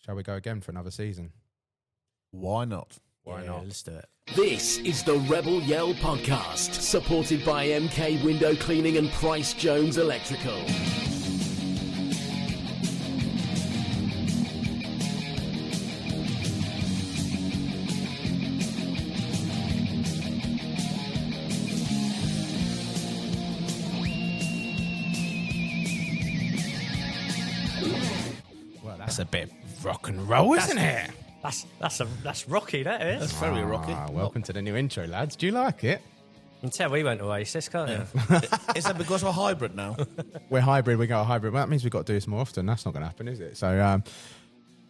Shall we go again for another season? Why not? Why not? Let's do it. This is the Rebel Yell podcast, supported by MK Window Cleaning and Price Jones Electrical. Well, that's a bit rock and roll, isn't it? That's rocky, that is. That's very rocky. Welcome to the new intro, lads. Do you like it? You can tell we went to Oasis, can't you? Is that because we're hybrid now? We're hybrid. We got a hybrid. Well, that means we've got to do this more often. That's not going to happen, is it? So,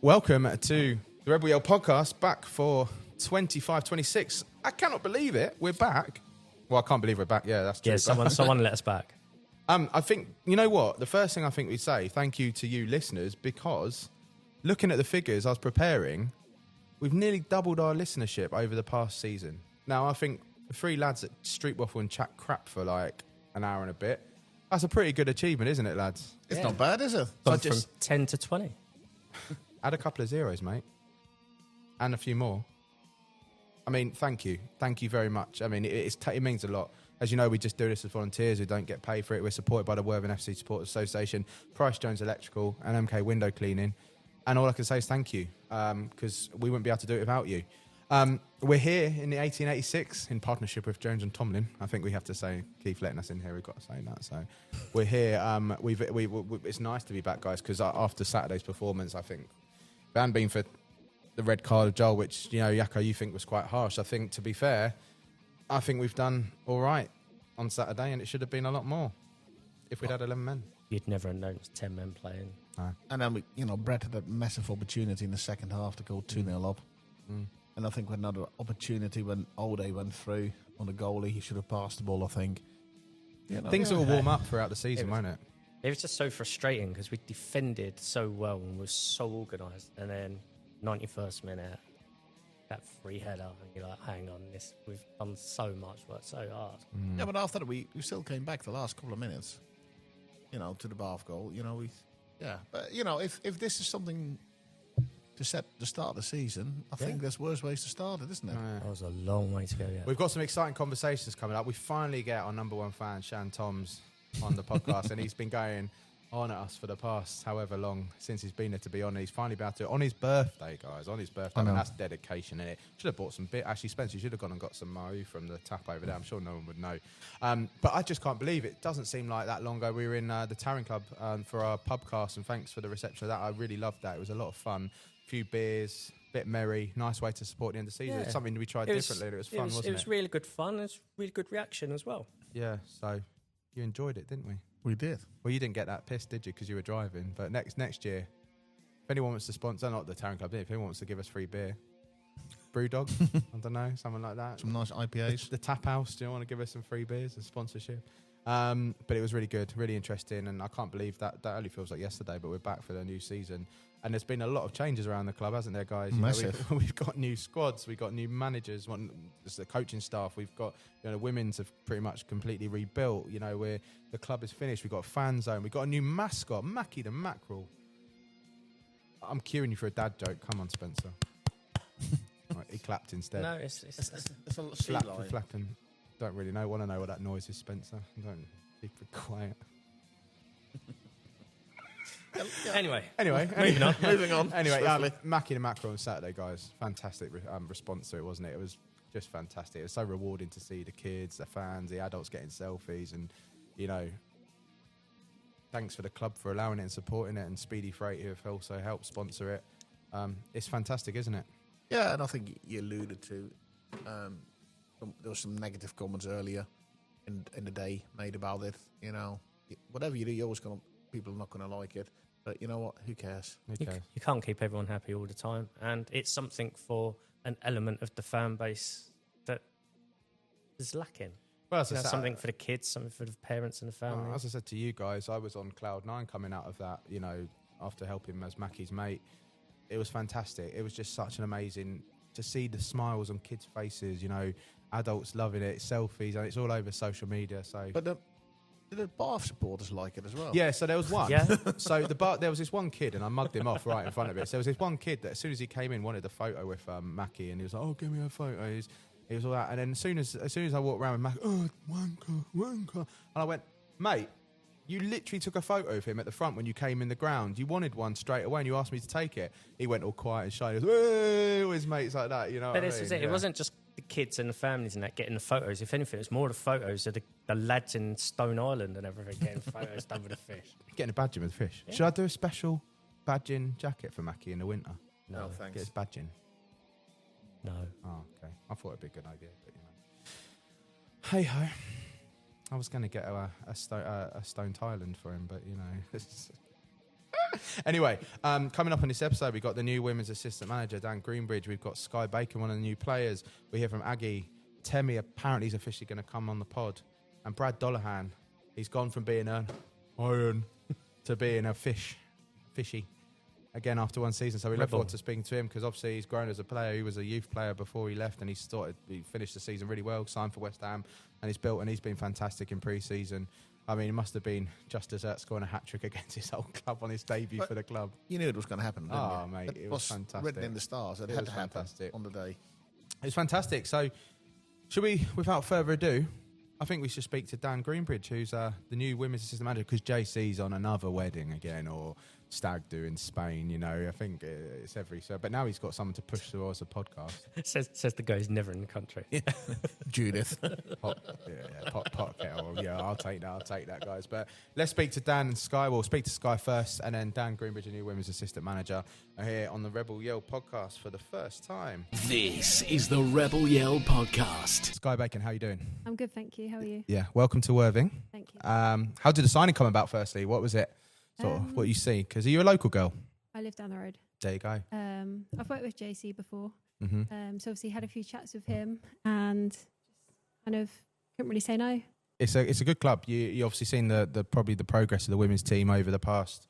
welcome to the Rebel Yell podcast, back for 25-26. I cannot believe it. We're back. Well, I can't believe we're back. Yeah, that's true. Yeah, someone let us back. I think, you know what? The first thing I think we say, thank you to you listeners, because looking at the figures I was preparing, we've nearly doubled our listenership over the past season. Now, I think the three lads that street waffle and chat crap for like an hour and a bit, that's a pretty good achievement, isn't it, lads? It's not bad, is it? Gone from 10 to 20. Add a couple of zeros, mate. And a few more. I mean, thank you. Thank you very much. I mean, it means a lot. As you know, we just do this as volunteers. We don't get paid for it. We're supported by the Worthing FC Supporters Association, Price Jones Electrical, and MK Window Cleaning. And all I can say is thank you, because we wouldn't be able to do it without you. We're here in the 1886 in partnership with Jones and Tomlin. I think we have to say, Keith letting us in here, we've got to say that. So we're here. It's nice to be back, guys, because after Saturday's performance, I think, if it hadn't been for the red card of Joel, which, you know, Jacco, you think was quite harsh, I think, to be fair, I think we've done all right on Saturday, and it should have been a lot more if we'd had 11 men. You'd never have known it was 10 men playing. No. And then, Brett had a massive opportunity in the second half to go 2-0 up. And I think with another opportunity when Olde went through on the goalie, he should have passed the ball, I think. Things will warm up throughout the season, won't it? It was just so frustrating because we defended so well and were so organised. And then 91st minute, that free header, and you're like, hang on, we've done so much, worked so hard. Yeah, but after that, we still came back the last couple of minutes, to the Bath goal. But, if this is something to set the start of the season, I think there's worse ways to start it, isn't it? That was a long way to go, yeah. We've got some exciting conversations coming up. We finally get our number one fan, Shan Toms, on the podcast, and he's been going on at us for the past however long since he's been there to be on. He's finally about to on his birthday, guys. On his birthday, I mean, that's dedication in it. Should have bought some bit. Actually, Spencer, you should have gone and got some Maru from the tap over there. I'm sure no one would know. But I just can't believe it. Doesn't seem like that long ago. We were in the Tarring Club for our pubcast, and thanks for the reception of that. I really loved that. It was a lot of fun. A few beers, bit merry, nice way to support the end of the season. Yeah. It's something we tried differently, and it was fun, wasn't it? It was really good fun. It was really good reaction as well. Yeah, so you enjoyed it, didn't we? We did. Well, you didn't get that pissed, did you? Because you were driving. But next year, if anyone wants to sponsor, not the Tarring Club, if anyone wants to give us free beer, Brewdog, I don't know, something like that. Some nice IPAs. The Tap House, do you want to give us some free beers and sponsorship? But it was really good, really interesting, and I can't believe that only feels like yesterday, but we're back for the new season. And there's been a lot of changes around the club, hasn't there, guys? Massive. We've got new squads, we've got new managers, the coaching staff, we've got, women's have pretty much completely rebuilt. The club is finished, we've got a fan zone, we've got a new mascot, Mackie the Mackerel. I'm cueing you for a dad joke. Come on, Spencer. Right, he clapped instead. No, it's a Slap for flapping. Don't really want to know what that noise is, Spencer. Don't keep it quiet. Anyway, moving on. Anyway, Mackie the Mackerel on Saturday, guys. Fantastic response to it, wasn't it? It was just fantastic. It was so rewarding to see the kids, the fans, the adults getting selfies, and thanks for the club for allowing it and supporting it, and Speedy Freight who have also helped sponsor it. It's fantastic, isn't it? Yeah, and I think you alluded to there was some negative comments earlier in the day made about it. Whatever you do, you're always people are not going to like it. But you know what? Who cares? You can't keep everyone happy all the time. And it's something for an element of the fan base that is lacking. Well, something for the kids, something for the parents and the family. As I said to you guys, I was on cloud 9 coming out of that, after helping him as Mackie's mate. It was fantastic. It was just such an amazing to see the smiles on kids' faces, adults loving it, selfies, and it's all over social media. So, but Did the Bath supporters like it as well? Yeah, so there was one. Yeah. So there was this one kid, and I mugged him off right in front of it. So there was this one kid that as soon as he came in wanted a photo with Mackie, and he was like, "Oh, give me a photo." He was all that, and then as soon as I walked around with Mackie, "Oh, wanker," and I went, "Mate, you literally took a photo of him at the front when you came in the ground. You wanted one straight away, and you asked me to take it." He went all quiet and shy. He was, "Hey," all his mates like that, you know. But this was it. It wasn't just the kids and the families and that getting the photos. If anything, it's more the photos of the lads in Stone Island and everything getting photos done with the fish. Getting a badging with fish. Yeah. Should I do a special badging jacket for Mackie in the winter? No, thanks. Get his badging. No. Oh, okay. I thought it'd be a good idea, but you know. Hey ho. I was going to get a Stone Thailand for him, but you know. Anyway, coming up on this episode, we've got the new women's assistant manager, Dan Groombridge. We've got Skye Bacon, one of the new players. We hear from Aggie. Temi apparently is officially going to come on the pod. And Brad Dolaghan, he's gone from being an iron to being a fishy. Again, after one season. So we look forward to speaking to him because obviously he's grown as a player. He was a youth player before he left, and he finished the season really well, signed for West Ham, and he's been fantastic in pre-season. I mean, it must have been just desert scoring a hat-trick against his old club on his debut for the club. You knew it was going to happen, didn't you? Oh, mate, it was fantastic. Written in the stars. It had to happen on the day. It was fantastic. So, should we, without further ado, I think we should speak to Dan Groombridge, who's the new women's assistant manager, because JC's on another wedding again, or stag do in Spain, you know. I think it's but now he's got someone to push towards a podcast. says the guy who's never in the country. Judith. Pot kettle. Yeah, I'll take that, guys. But let's speak to Dan and Skye. We'll speak to Skye first, and then Dan Groombridge, a new women's assistant manager, are here on the Rebel Yell podcast for the first time. This is the Rebel Yell podcast. Skye Bacon, how you doing? I'm good, thank you. How are you? Yeah, welcome to Worthing. Thank you. How did the signing come about, firstly? What was it? Sort of what you see? Because are you a local girl? I live down the road. There you go. I've worked with JC before. Mm-hmm. So obviously had a few chats with him and just kind of couldn't really say no. It's a good club. You obviously seen the probably the progress of the women's team over the past.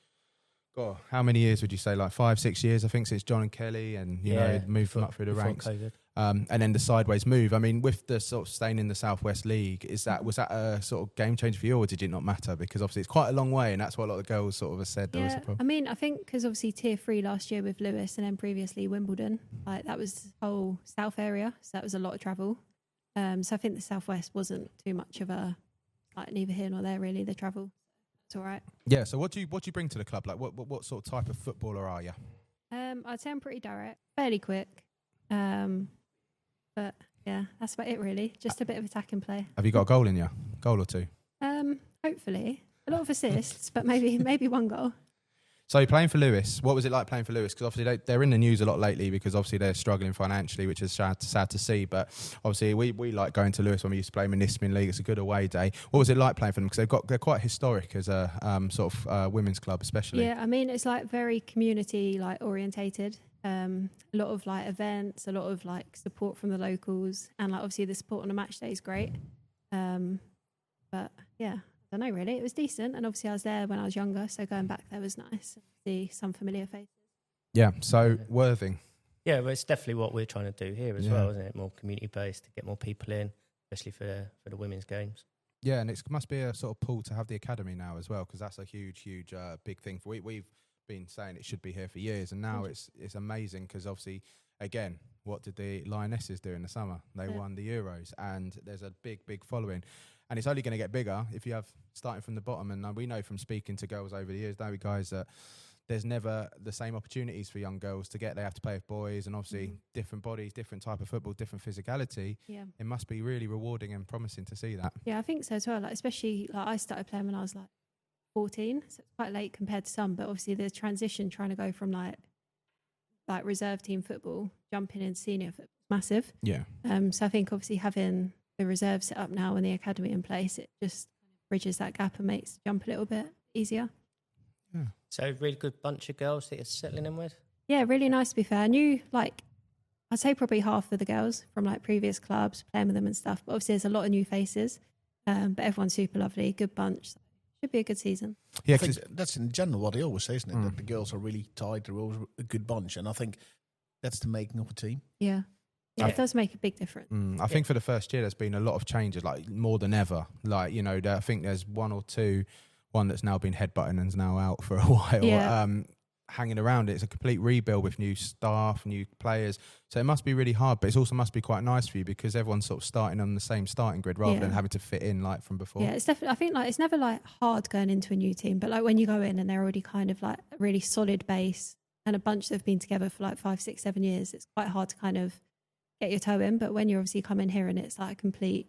God, how many years would you say? Like 5-6 years, I think, since John and Kelly, and you know, moved from up through the ranks. COVID. And then the sideways move. I mean, with the sort of staying in the Southwest League, was that a sort of game changer for you, or did it not matter? Because obviously it's quite a long way, and that's what a lot of girls sort of have said. There was a problem. I mean, I think because obviously Tier 3 last year with Lewis, and then previously Wimbledon, like that was the whole South area, so that was a lot of travel. So I think the Southwest wasn't too much of a like neither here nor there really. The travel, it's all right. Yeah. So what do you bring to the club? Like what sort of type of footballer are you? I'd say I'm pretty direct, fairly quick. But yeah, that's about it really. Just a bit of attacking play. Have you got a goal in you? Goal or two? Hopefully. A lot of assists, but maybe one goal. So you're playing for Lewis. What was it like playing for Lewis? Because obviously they're in the news a lot lately because obviously they're struggling financially, which is sad to see. But obviously we like going to Lewis when we used to play in the Nismin League. It's a good away day. What was it like playing for them? Because they're quite historic as a sort of women's club, especially. Yeah, I mean it's like very community like orientated. A lot of like events, a lot of like support from the locals, and like obviously the support on a match day is great. But yeah, I don't know really. It was decent, and obviously I was there when I was younger, so going back there was nice. See some familiar faces. Yeah. So Worthing. Yeah, but it's definitely what we're trying to do here as well, isn't it? More community based to get more people in, especially for the women's games. Yeah, and it must be a sort of pull to have the academy now as well, because that's a huge big thing. We've been saying it should be here for years, and now it's amazing because obviously, again, what did the Lionesses do in the summer? They won the Euros, and there's a big following, and it's only going to get bigger if you have starting from the bottom. And we know from speaking to girls over the years, don't we, guys, that there's never the same opportunities for young girls to get. They have to play with boys, and obviously different bodies, different type of football, different physicality. Yeah, it must be really rewarding and promising to see that. Yeah, I think so as well. Like especially like I started playing when I was like 14, so it's quite late compared to some. But obviously the transition trying to go from like reserve team football jumping into senior football is massive. Yeah. So I think obviously having the reserve set up now and the academy in place, it just bridges that gap and makes the jump a little bit easier. Yeah. So really good bunch of girls that you're settling in with? Yeah, really nice to be fair. I knew like I'd say probably half of the girls from like previous clubs playing with them and stuff. But obviously there's a lot of new faces. But everyone's super lovely, good bunch. So should be a good season. Yeah, I think that's in general what they always say, isn't it? That the girls are really tight, they're always a good bunch. And I think that's the making of a team. Yeah. Yeah, it does make a big difference. I think for the first year, there's been a lot of changes, like more than ever. Like, you know, I think there's one that's now been headbutting and's now out for a while, hanging around. It's a complete rebuild with new staff, new players. So it must be really hard, but it also must be quite nice for you because everyone's sort of starting on the same starting grid rather than having to fit in like from before. Yeah, it's definitely, I think like it's never like hard going into a new team, but like when you go in and they're already kind of like a really solid base and a bunch that have been together for like 5, 6, 7 years, it's quite hard to kind of get your toe in. But when you obviously come in here and it's like a complete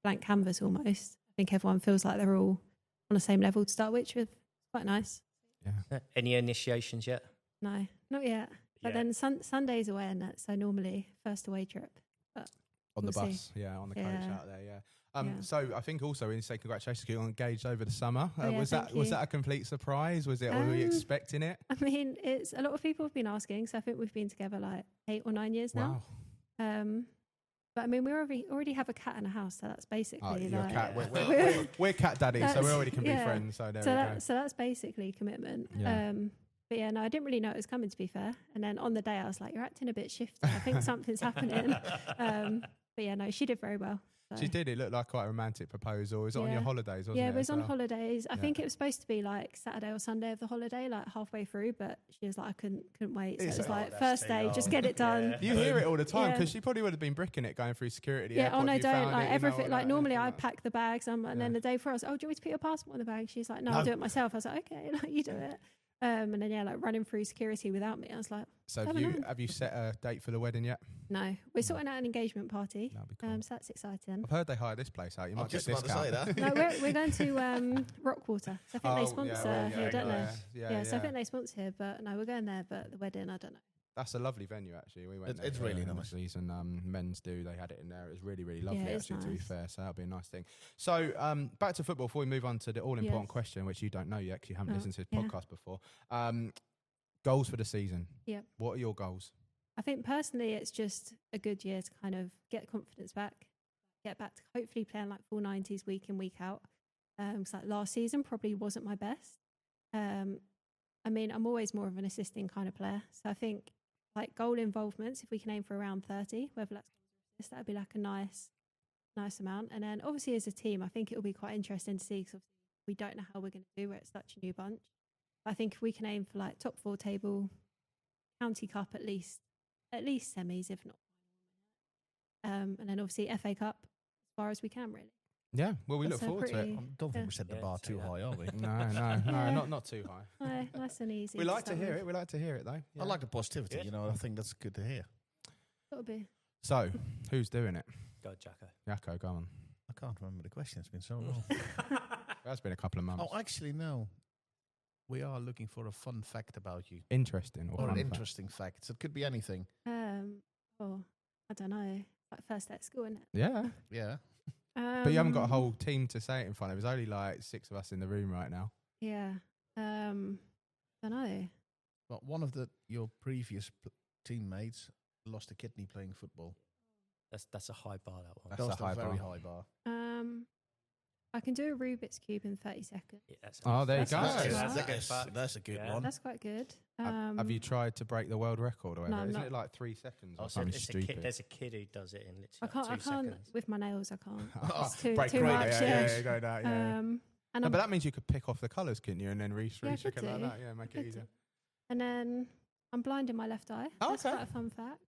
blank canvas almost, I think everyone feels like they're all on the same level to start, which is quite nice. Yeah. Any initiations yet? No, not yet. But then Sunday's away and that, so normally first away trip. But On we'll the bus, see. on the coach Yeah. out there, So I think also when you say congratulations, you got engaged over the summer. Was thank that you. a complete surprise? Was it? Or were you expecting it? I mean, it's a lot of people have been asking, so I think we've been together like 8 or 9 years now. Wow. But I mean, we already have a cat in a house, so that's basically you're a like cat. We're cat daddies, so we already can be friends. So there we go. So that's basically commitment. Yeah. But yeah, no, I didn't really know it was coming, to be fair. And then on the day, I was like, "You're acting a bit shifty. I think something's happening." But yeah, no, she did very well. So. She did. It looked like quite a romantic proposal. Was it on your holidays? Wasn't Yeah, it it was as on well? holidays. I think it was supposed to be like Saturday or Sunday of the holiday, like halfway through. But she was like, I couldn't wait. So it was like first day, just get it done. You hear it all the time because Yeah. she probably would have been bricking it going through security. Yeah, airport oh no, if you don't found like it, everything. Like normally I everything pack the bags, and then the day before I was, oh, do you want me to put your passport in the bag? She's like, no, I'll do it myself. I was like, okay, like you do it. And then like running through security without me, I was like, So have you set a date for the wedding yet? no, we're sorting out an engagement party. That'd be cool. So that's exciting. I've heard they hire this place out. You might get just a about to say discount. that. No, we're going to Rockwater. So I think they sponsor here, don't they? Yeah, So I think they sponsor here, but no, we're going there. But the wedding, I don't know. That's a lovely venue, actually. We went there. It's really nice. Season men's do. They had it in there. It was really, really lovely, Yeah, it's actually, to be nice. fair. So that'll be a nice thing. So back to football before we move on to the all-important Yes. question, which you don't know yet because you haven't Oh, listened to his yeah. podcast before. Goals for the season. Yep. What are your goals? I think personally, it's just a good year to kind of get confidence back, get back to hopefully playing like full 90s week in, week out. Because like last season probably wasn't my best. I mean, I'm always more of an assisting kind of player. So I think like goal involvements, if we can aim for around 30, whether that's assist, that would be like a nice amount. And then obviously as a team, I think it will be quite interesting to see because we don't know how we're going to do. We're at such a new bunch. I think if we can aim for like top 4 table, county cup at least semis, if not. And then obviously FA Cup as far as we can, really. Yeah, well, we That's look forward to it. I don't think we set the bar too high, are we? No, not too high. Nice and easy. We like to start hear with. it. We like to hear it, though. Yeah. I like the positivity, you know. I think that's good to hear. Gotta be. So, who's doing it? Go, Jacco. Jacco, go on. I can't remember the question. It's been so long. That's been a couple of months. Oh, actually, no. We are looking for a fun fact about you. Interesting or Or an fun fact? interesting fact. So it could be anything. I don't know. Like first day at school, isn't it? Yeah, Yeah. but you haven't got a whole team to say it in front of. There's only like 6 of us in the room right now. Yeah. Don't know. But one of your previous teammates lost a kidney playing football. That's a high bar, that one. That's That's a high very bar. high bar. I can do a Rubik's Cube in 30 seconds. Yeah, that's Oh, there you That's go. nice. That's a good Yeah. one. That's quite good. Have you tried to break the world record or whatever? No, I'm Isn't not. it like 3 seconds or Oh, so something it's a stupid? kid, there's a kid who does it in I literally can't. like 2 seconds. With my nails. I can't. Oh, It's too break much. right, Yeah. go that, yeah. And No, I'm, but that means you could pick off the colours, couldn't you? And then restrict Yeah, I it could like do. that. Yeah, make it could easier. do. And then I'm blind in my left eye. Oh, That's okay. quite a fun fact.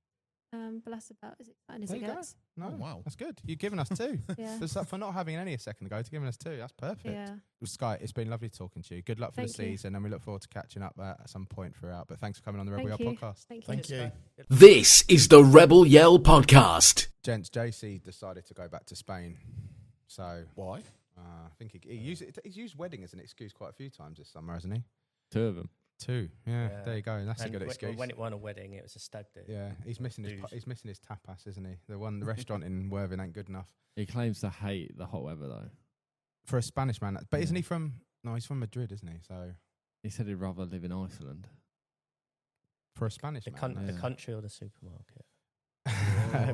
But that's about as exciting as There it you go. gets. No, Oh, wow. that's good. You've given us 2. Yeah. For not having any a second ago, to giving us 2, that's perfect. Yeah. Well, Skye, it's been lovely talking to you. Good luck for the Thank you. season, and we look forward to catching up at some point throughout. But thanks for coming on the Rebel Thank Yell you. podcast. Thank you. Thank you. This is the Rebel Yell Podcast. Gents, JC decided to go back to Spain. So Why? I think he's used wedding as an excuse quite a few times this summer, hasn't he? 2 of them. 2. Yeah, Yeah. there you go. That's And a good excuse. when it wasn't a wedding, it was a stag do. Yeah, he's missing his Dues. he's missing his tapas, isn't he? The restaurant in Worthing ain't good enough He claims to hate the hot weather though. for a Spanish man. But isn't Yeah. he from? No, he's from Madrid, isn't he? So He said he'd rather live in Iceland. for a Spanish The, man, the that's- country or the supermarket?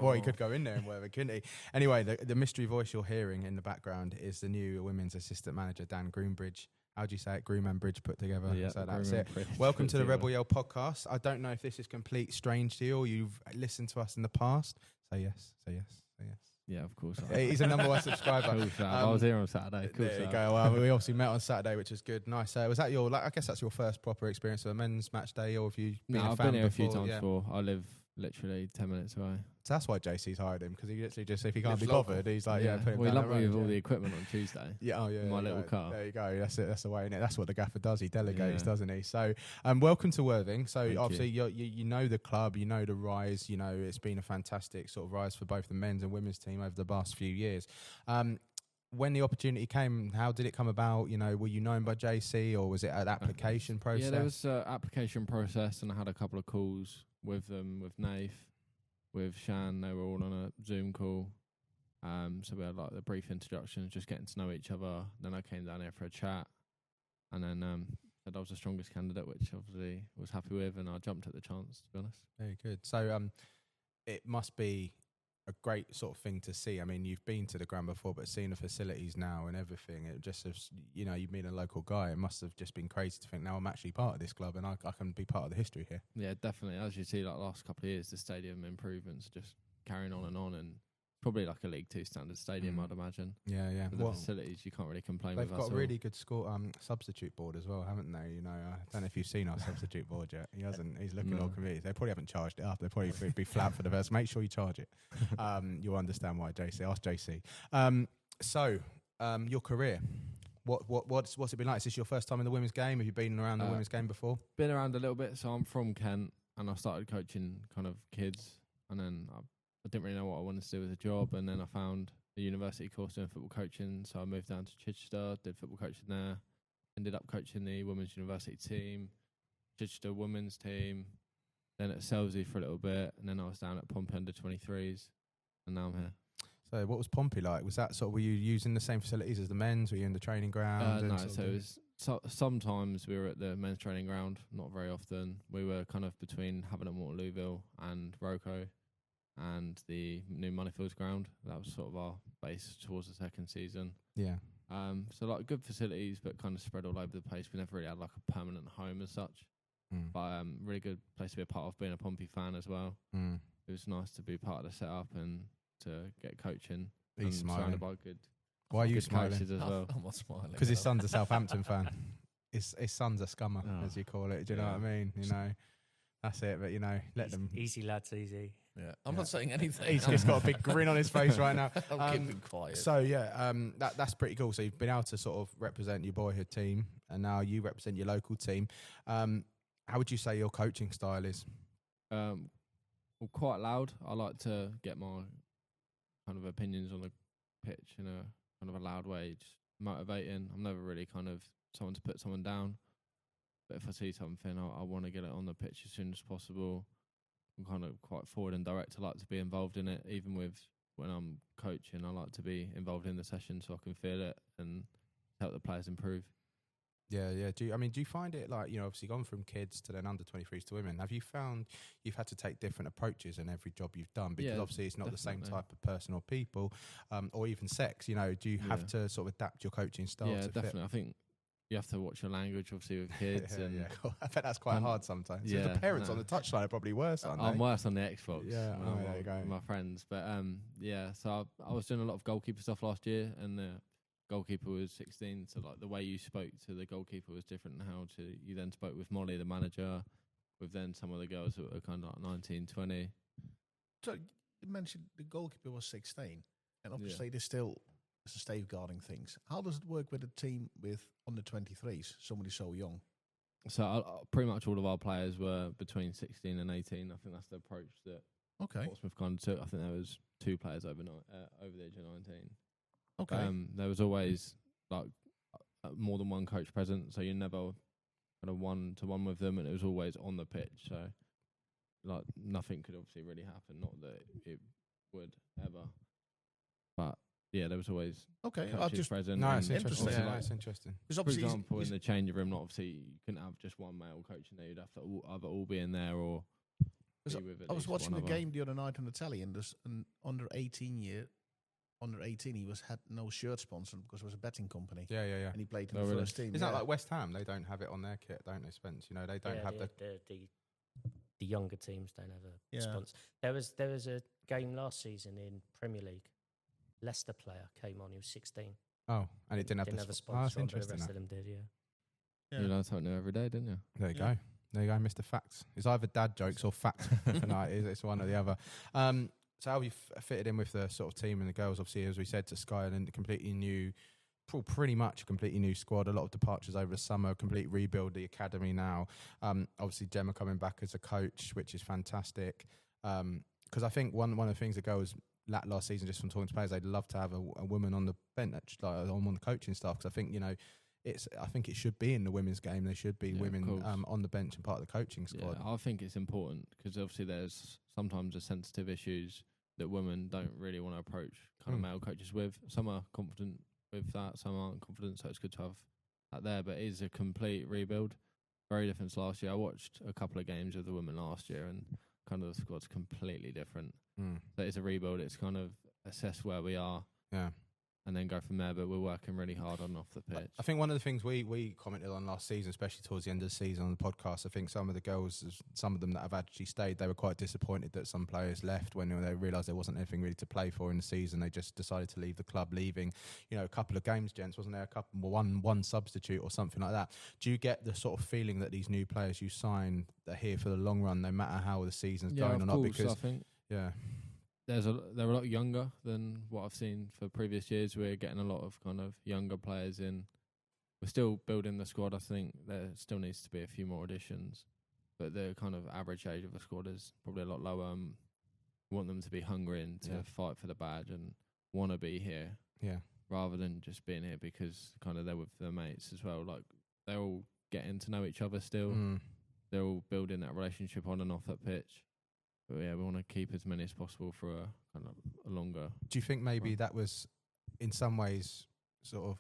well, he could go in there in Worthing, couldn't he? Anyway, the mystery voice you're hearing in the background is the new women's assistant manager, Dan Groombridge. how do you say it? Groombridge put together. Yeah, So that's it. Groombridge Welcome put to the together. Rebel Yell podcast. I don't know if this is complete strange to you or you've listened to us in the past. Say yes. Say yes. Say yes. Yeah, of course. He's a number one subscriber. Cool, I was here on Saturday. Cool, There you go. Well, we obviously met on Saturday, which is good. Nice. Was that your? I guess that's your first proper experience of a men's match day, or have you been No, a I've fan been here a few before? times Yeah. before. I live literally 10 minutes away. So that's why JC's hired him, because he literally just, if he can't Lives be local. bothered, he's like, yeah, put him well, he down lumped the me road, with all yeah. the equipment on Tuesday. Yeah, oh yeah, in my there you little go. car. There you go. That's it. That's the way. Innit? That's what the gaffer does. He delegates, Yeah. doesn't he? So, welcome to Worthing. So, Thank obviously, you know the club, you know the rise. You know it's been a fantastic sort of rise for both the men's and women's team over the past few years. When the opportunity came, how did it come about? You know, were you known by JC, or was it an application process? Yeah, there was an application process, and I had a couple of calls with them, with Nath, with Shan. They were all on a Zoom call. So we had like the brief introductions, just getting to know each other. Then I came down here for a chat, and then said I was the strongest candidate, which obviously was happy with, and I jumped at the chance, to be honest. Very good. So, it must be a great sort of thing to see. I mean, you've been to the ground before, but seeing the facilities now and everything, it just has, you know, you've been a local guy. It must have just been crazy to think, now I'm actually part of this club and I can be part of the history here. Yeah, definitely. As you see, like last couple of years, the stadium improvements are just carrying on, and probably like a League Two standard stadium, I'd imagine. Yeah, yeah. For the facilities, you can't really complain They've with got us a all. really good substitute board as well, haven't they? You know, I don't know if you've seen our substitute board yet. He hasn't. He's looking all confused. They probably haven't charged it up. They probably be flat for the verse. Make sure you charge it. You'll understand why, JC. Ask JC. Your career. What's it been like? Is this your first time in the women's game? Have you been around the women's game before? Been around a little bit. So I'm from Kent, and I started coaching kind of kids, and then I didn't really know what I wanted to do as a job, and then I found a university course doing football coaching, so I moved down to Chichester, did football coaching there, ended up coaching the women's university team, Chichester women's team, then at Selsey for a little bit, and then I was down at Pompey under 23s, and now I'm here. So what was Pompey like? Was that sort of, were you using the same facilities as the men's? Were you in the training ground? No, and sort so of it was sometimes we were at the men's training ground, not very often. We were kind of between Havant and Waterlooville and Roco and the new Moneyfields ground. That was sort of our base towards the second season. Yeah. So like good facilities, but kind of spread all over the place. We never really had like a permanent home as such. But really good place to be a part of, being a Pompey fan as well. It was nice to be part of the setup and to get coaching. He's and smiling. surrounded by good, Why are you good smiling? coaches as well. I'm not smiling. Because his son's a Southampton fan. His son's a scummer, as you call it. Do you know Yeah. what I mean? You know, that's it. But, you know, let them. Easy, lads, easy. Yeah, I'm not saying anything. He's just got a big grin on his face right now. I'm keeping quiet. So, yeah, that's pretty cool. So you've been able to sort of represent your boyhood team, and now you represent your local team. How would you say your coaching style is? Well, quite loud. I like to get my kind of opinions on the pitch in a kind of a loud way, just motivating. I'm never really kind of someone to put someone down, but if I see something, I want to get it on the pitch as soon as possible. I'm kind of quite forward and direct. I like to be involved in it, even with when I'm coaching. I like to be involved in the session so I can feel it and help the players improve. Yeah. Do you find it like, you know, obviously gone from kids to then under 23s to women? Have you found you've had to take different approaches in every job you've done? Because obviously it's not definitely. the same type of person or people, or even sex. You know, do you have to sort of adapt your coaching style? Yeah, to definitely. I think you have to watch your language, obviously, with kids. Fit? and Yeah. I bet that's quite hard sometimes. So yeah, the parents no. on the touchline are probably worse, aren't I'm they? worse on the Xbox. Yeah, when I'm there you go. with my friends. But so I was doing a lot of goalkeeper stuff last year, and the goalkeeper was 16. So like the way you spoke to the goalkeeper was different. And how you then spoke with Molly, the manager, with then some of the girls that were kind of like 19, 20. So you mentioned the goalkeeper was 16, and obviously there's still some safeguarding things. How does it work with a team with under 23s, somebody so young? So pretty much all of our players were between 16 and 18. I think that's the approach that Portsmouth kind of took. I think there was 2 players over the age of 19. Okay. There was always like more than one coach present, so you never kind of one-to-one with them, and it was always on the pitch. So like nothing could obviously really happen. Not that it would ever, but yeah, there was always coaches present. No, it's and interesting. obviously, Yeah, like, it's interesting. Because for obviously example, in the changing room, obviously you couldn't have just one male coach in there. You'd have to either all be in there or be with at I was least watching one the other. game the other night on the telly, and there's an under 18 year under 18, he had no shirt sponsor because it was a betting company. Yeah. And he played in Oh, the really? first team. Isn't that like West Ham? They don't have it on their kit, don't they, Spence? You know, they don't have the younger teams don't have a Yeah. sponsor. There was a game last season in Premier League. Leicester player came on. He was 16. Oh, and it didn't have a Oh, that's sponsor. On, but the interesting. rest That. of them did. Yeah. Yeah. You learn something new every day, didn't you? There you Yeah. go. There you go, Mr. Facts. It's either dad jokes or facts. No, it's one or the other. So how have you fitted in with the sort of team and the girls? Obviously, as we said, to Skye, and completely new, pretty much a completely new squad. A lot of departures over the summer, complete rebuild the academy now. Obviously, Gemma coming back as a coach, which is fantastic. Because I think one of the things the girls last season, just from talking to players, they'd love to have a woman on the bench, like on the coaching staff. Because I think I think it should be in the women's game. There should be women on the bench and part of the coaching squad. Yeah, I think it's important because obviously there's sometimes sensitive issues that women don't really want to approach kind of male coaches with. Some are confident with that, some aren't confident, so it's good to have that there. But it is a complete rebuild, very different to last year. I watched a couple of games of the women last year and kind of the squad's completely different. So it's a rebuild. It's kind of assess where we are. Yeah. And then go from there, but we're working really hard on off the pitch. I think one of the things we commented on last season, especially towards the end of the season on the podcast, I think some of the girls, some of them that have actually stayed, they were quite disappointed that some players left when they realised there wasn't anything really to play for in the season. They just decided to leave the club, leaving, a couple of games, gents, wasn't there? One substitute or something like that. Do you get the sort of feeling that these new players you sign are here for the long run, no matter how the season's going or not? Because I think they're a lot younger than what I've seen for previous years. We're getting a lot of kind of younger players in. We're still building the squad. I think there still needs to be a few more additions, but the kind of average age of the squad is probably a lot lower. We want them to be hungry and to fight for the badge and want to be here. Yeah. Rather than just being here because kind of they're with their mates as well. Like they're all getting to know each other still. They're all building that relationship on and off that pitch. But yeah, we want to keep as many as possible for a kind of a longer. Do you think maybe that was, in some ways, sort of,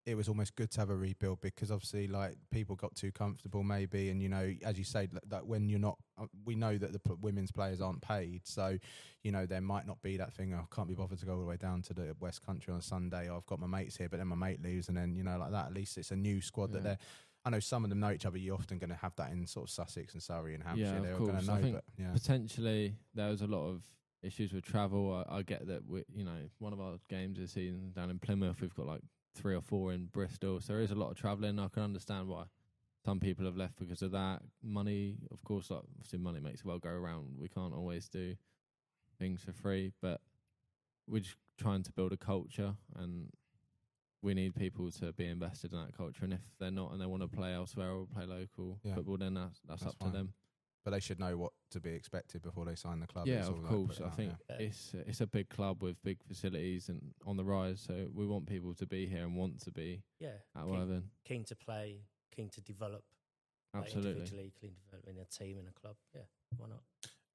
it was almost good to have a rebuild because obviously, like, people got too comfortable, maybe, and as you say, that when you're not, we know that the women's players aren't paid, so there might not be that thing. I can't be bothered to go all the way down to the West Country on a Sunday. I've got my mates here, but then my mate leaves, and then like that. At least it's a new squad that they're. I know some of them know each other. You're often going to have that in sort of Sussex and Surrey and Hampshire. They're going to know. I think but potentially there was a lot of issues with travel. I get that. One of our games this season down in Plymouth, we've got like 3 or 4 in Bristol. So there is a lot of travelling. I can understand why some people have left because of that. Money, of course, obviously money makes the world go around. We can't always do things for free, but we're just trying to build a culture and we need people to be invested in that culture, and if they're not and they want to play elsewhere or play local football, then that's up fine. to them. But they should know what to be expected before they sign the club. Yeah, of course. I think it's a big club with big facilities and on the rise, so we want people to be here and want to be at Worthing. Keen to play, keen to develop. Absolutely. Individually, keen to develop in a team, in a club. Yeah, why not?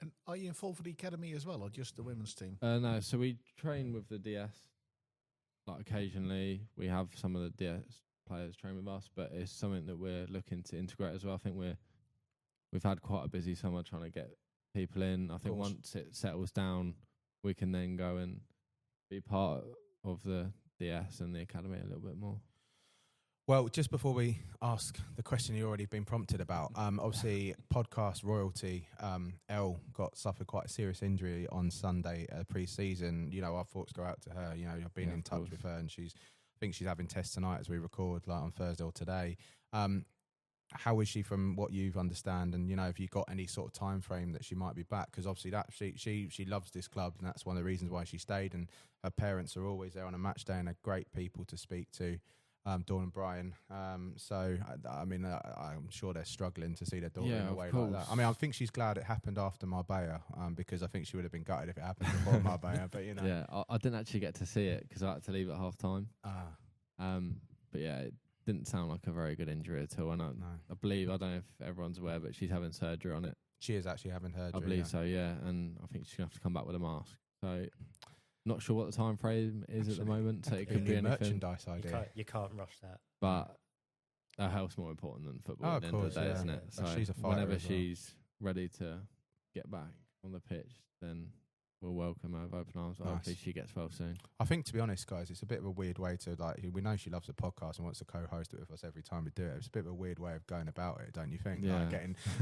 And are you involved with the academy as well, or just the women's team? No, so we train with the DS. Like occasionally, we have some of the DS players train with us, but it's something that we're looking to integrate as well. I think we've had quite a busy summer trying to get people in. I think once it settles down, we can then go and be part of the DS and the academy a little bit more. Well, just before we ask the question you've already been prompted about, obviously podcast royalty, Elle suffered quite a serious injury on Sunday pre-season. Our thoughts go out to her. I've been in touch with her, and I think she's having tests tonight as we record, like on Thursday or today. How is she from what you've understand, and have you got any sort of time frame that she might be back? Because obviously that she loves this club, and that's one of the reasons why she stayed. And her parents are always there on a match day, and are great people to speak to. Dawn and Brian. So I'm sure they're struggling to see their daughter in a way like that. I mean, I think she's glad it happened after Marbella, because I think she would have been gutted if it happened before Marbella. But yeah, I didn't actually get to see it because I had to leave at half time. But yeah, it didn't sound like a very good injury at all. And I believe, I don't know if everyone's aware, but she's having surgery on it. She is actually having surgery. I believe so, yeah. And I think she's going to have to come back with a mask. So not sure what the time frame is at the moment. So it could be anything. Merchandise idea. You can't rush that. But our health's more important than football at the end of the day, isn't it? So she's a fighter whenever as well. she's ready to get back on the pitch, then we'll welcome her with open arms. Nice. Hopefully she gets well soon. I think, to be honest, guys, it's a bit of a weird way to, like, we know she loves the podcast and wants to co-host it with us every time we do it. It's a bit of a weird way of going about it, don't you think? Yeah. Like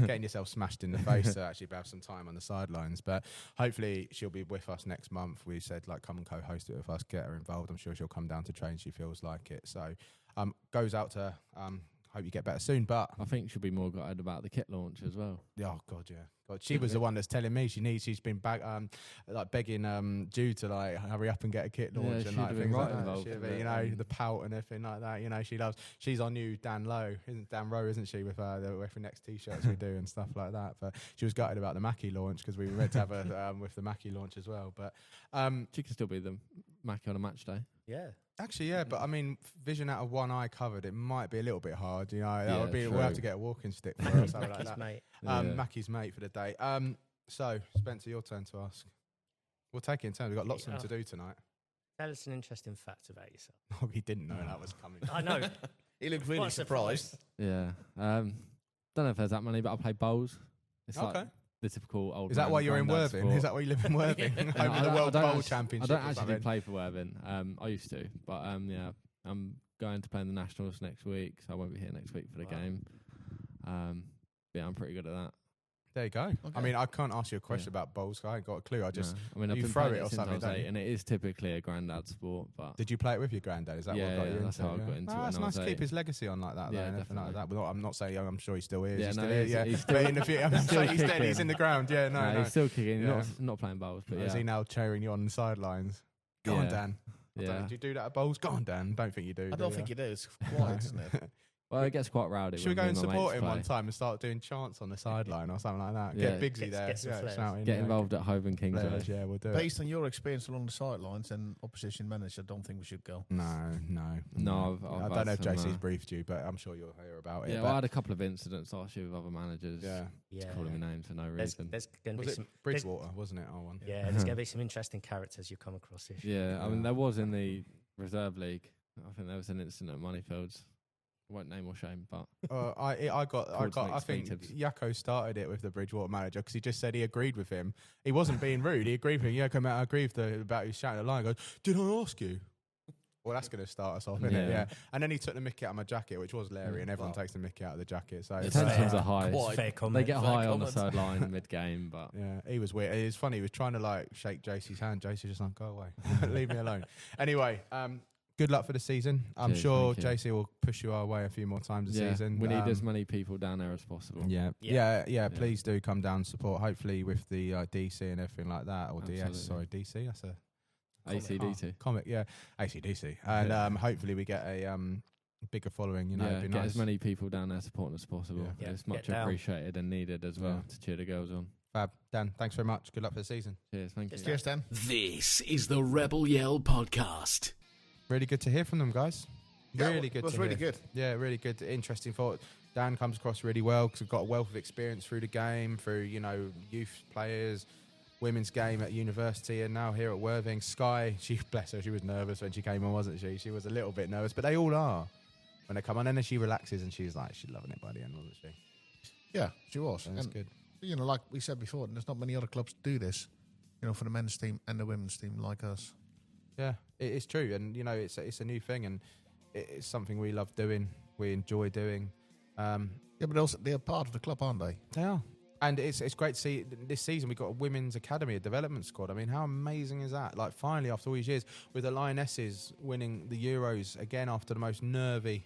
getting yourself smashed in the face to actually have some time on the sidelines. But hopefully she'll be with us next month. We said, like, come and co-host it with us, get her involved. I'm sure she'll come down to train. She feels like it. So goes out to her. Hope you get better soon. But I think she'll be more gutted about the kit launch as well. oh god, yeah, God, she was the one that's telling me she's been begging Jude to like hurry up and get a kit launch and like things like that. She'd be, you know, the pout and everything like that. You know, she's our new Dan Lowe, Dan Rowe, isn't she? With the We're Next t-shirts we do and stuff like that. But she was gutted about the Mackie launch because we were meant to have her with the Mackie launch as well. But she could still be the Mackie on a match day. Yeah. Actually, yeah, but I mean, vision out of one eye covered, it might be a little bit hard. You know, that would be, true. we'll have to get a walking stick for her or something like Mackie's that. mate. Mackie's mate for the day. So, Spencer, your turn to ask. We'll take it in turn. We've got lots of them to do tonight. Tell us an interesting fact about yourself. Oh, he didn't know that was coming. I know. He looked really What a surprised. Yeah. Don't know if there's that many, but I play bowls. It's Okay. like the typical old. Is that why you're in granddad Worthing? sport. Is that why you live in Worthing? Over the World Bowl Championship. I don't or actually something? play for Worthing. I used to, but yeah, I'm going to play in the Nationals next week, so I won't be here next week for the game. Yeah, I'm pretty good at that. There you go. Okay. I mean, I can't ask you a question about bowls. I ain't got a clue. I just I mean, I've you been throw playing it or since something, I was don't 8, you? and it is typically a granddad sport. But did you play it with your granddad? Is that Yeah, what got yeah, you that's into how I it? got into it That's when I nice was to keep 8. his legacy on like that. Yeah, though, and everything like definitely. that. But I'm not saying I'm sure he still is. Yeah, He's no, still he's- yeah. he's But in the future, I'm still saying he's dead. He's kicking. in the ground. Yeah, no. He's still kicking. Yeah. Not playing bowls, but Is yeah. he now cheering you on the sidelines? Go on, Yeah. Dan. I don't know, Yeah. do you do that at bowls? Go on, Dan. Don't think you do. I don't think you do. It's quiet, isn't it? Well, it gets quite rowdy. Should we when go me and my support mates him one play. time and start doing chants on the sideline or something like that? Yeah. Get Bigsy there, Get some flares. shouting. Get yeah. involved at Hove and Kingsway. Flares, yeah, we'll do it. Based on your experience along the sidelines and opposition manager, I don't think we should go. No. No, I I've don't know if had some, JC's briefed you, but I'm sure you'll hear about it. Yeah, but well, I had a couple of incidents last year with other managers. yeah. Yeah. Just calling me names for no There's reason. going to Was be it some. Bridgewater, wasn't it? Our one. Yeah, there's going to be some interesting characters you come across this year. Yeah, I mean, there was in the reserve league. I think there was an incident at Moneyfields. I won't name or shame, but I Called some think expletives. Jacco started it with the Bridgewater manager because he just said he agreed with him. He wasn't being rude. He agreed with him. Jacco, mate, I agree with about you shouting at the line. He goes, did I ask you? Well, that's going to start us off, isn't it? Yeah. Yeah. And then he took the mickey out of my jacket, which was Larry, and everyone takes the mickey out of the jacket. So the it's, tensions fair. are high. Quite. Fair They comment. get Fair high on the comment. third line mid-game, but yeah, he was weird. It was funny. He was trying to like shake JC's hand. JC just like, go away, leave me alone. Anyway, good luck for the season. I'm Cheers, sure thank you. JC will push you our way a few more times this yeah, season. we need as many people down there as possible. Yeah. Please do come down and support. Hopefully with the DC and everything like that, or DS. Absolutely. Sorry, DC. That's a ACDC. comic. Yeah, ACDC. And hopefully we get a bigger following. You know, Yeah, it'd be get nice. as many people down there supporting as possible. Yeah. Yeah, It's much get down. appreciated and needed as well to cheer the girls on. Fab. Dan, thanks very much. Good luck for the season. Cheers, thank you. Cheers, Dan. This is the Rebel Yell podcast. Really good to hear from them, guys. Yeah, Really good. It was to really hear. good. Yeah, really good. Interesting thought. Dan comes across really well because he's got a wealth of experience through the game, through, you know, youth players, women's game at university, and now here at Worthing. Skye, she, bless her, she was nervous when she came on, wasn't she? She was a little bit nervous, but they all are when they come on. And then she relaxes and she's like, she's loving it by the end, wasn't she? Yeah, she was. So that's And, good. you know, like we said before, there's not many other clubs do this, you know, for the men's team and the women's team like us. Yeah, it's true. And, you know, it's a new thing and it's something we love doing, we enjoy doing. Yeah, but also they're part of the club, aren't they? They are. And it's great to see this season we've got a women's academy, a development squad. I mean, how amazing is that? Like, finally, after all these years, with the Lionesses winning the Euros again after the most nervy.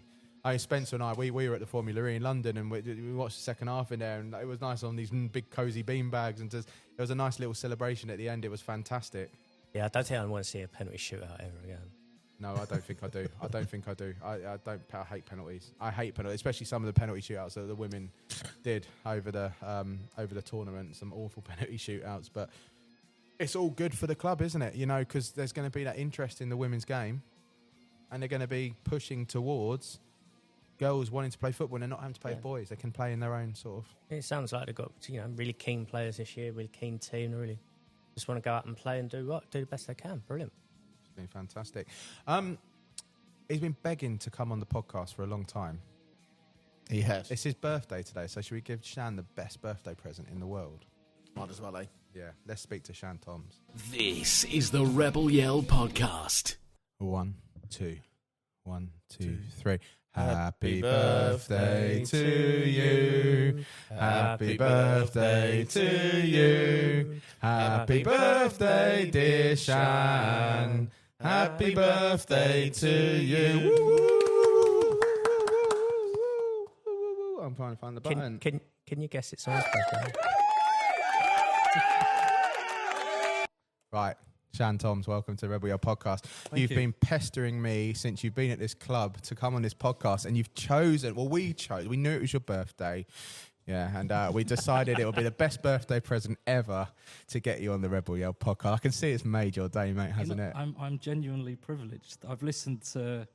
Spencer and I, we were at the Formula E in London and we watched the second half in there, and it was nice on these big, cosy beanbags. And it was a nice little celebration at the end. It was fantastic. Yeah, I don't think I want to see a penalty shootout ever again. No, I don't think I do. I hate penalties. I hate penalties, especially some of the penalty shootouts that the women did over the tournament. Some awful penalty shootouts, but it's all good for the club, isn't it? You know, because there's going to be that interest in the women's game, and they're going to be pushing towards girls wanting to play football and they're not having to play with boys. They can play in their own sort of. It sounds like they've got really keen players this year, really keen team. They really just want to go out and play and do the best they can. Brilliant. It's been fantastic. He's been begging to come on the podcast for a long time. He has. It's his birthday today, so should we give Shan the best birthday present in the world? Might as well, eh? Yeah, let's speak to Shan Toms. This is the Rebel Yell podcast. 1, 2, 1, 2, 3. Happy birthday to you. Happy birthday to you. Happy birthday, dear Shan. Happy birthday to you. Woo, woo, woo, woo, woo, woo. I'm trying to find the button. Can you guess its size? Right. Shan Toms, welcome to Rebel Yell Podcast. You've been pestering me since you've been at this club to come on this podcast, and you've chosen, we knew it was your birthday. Yeah, and we decided it would be the best birthday present ever to get you on the Rebel Yell Podcast. I can see it's made your day, mate, hasn't it? I'm genuinely privileged. I've listened to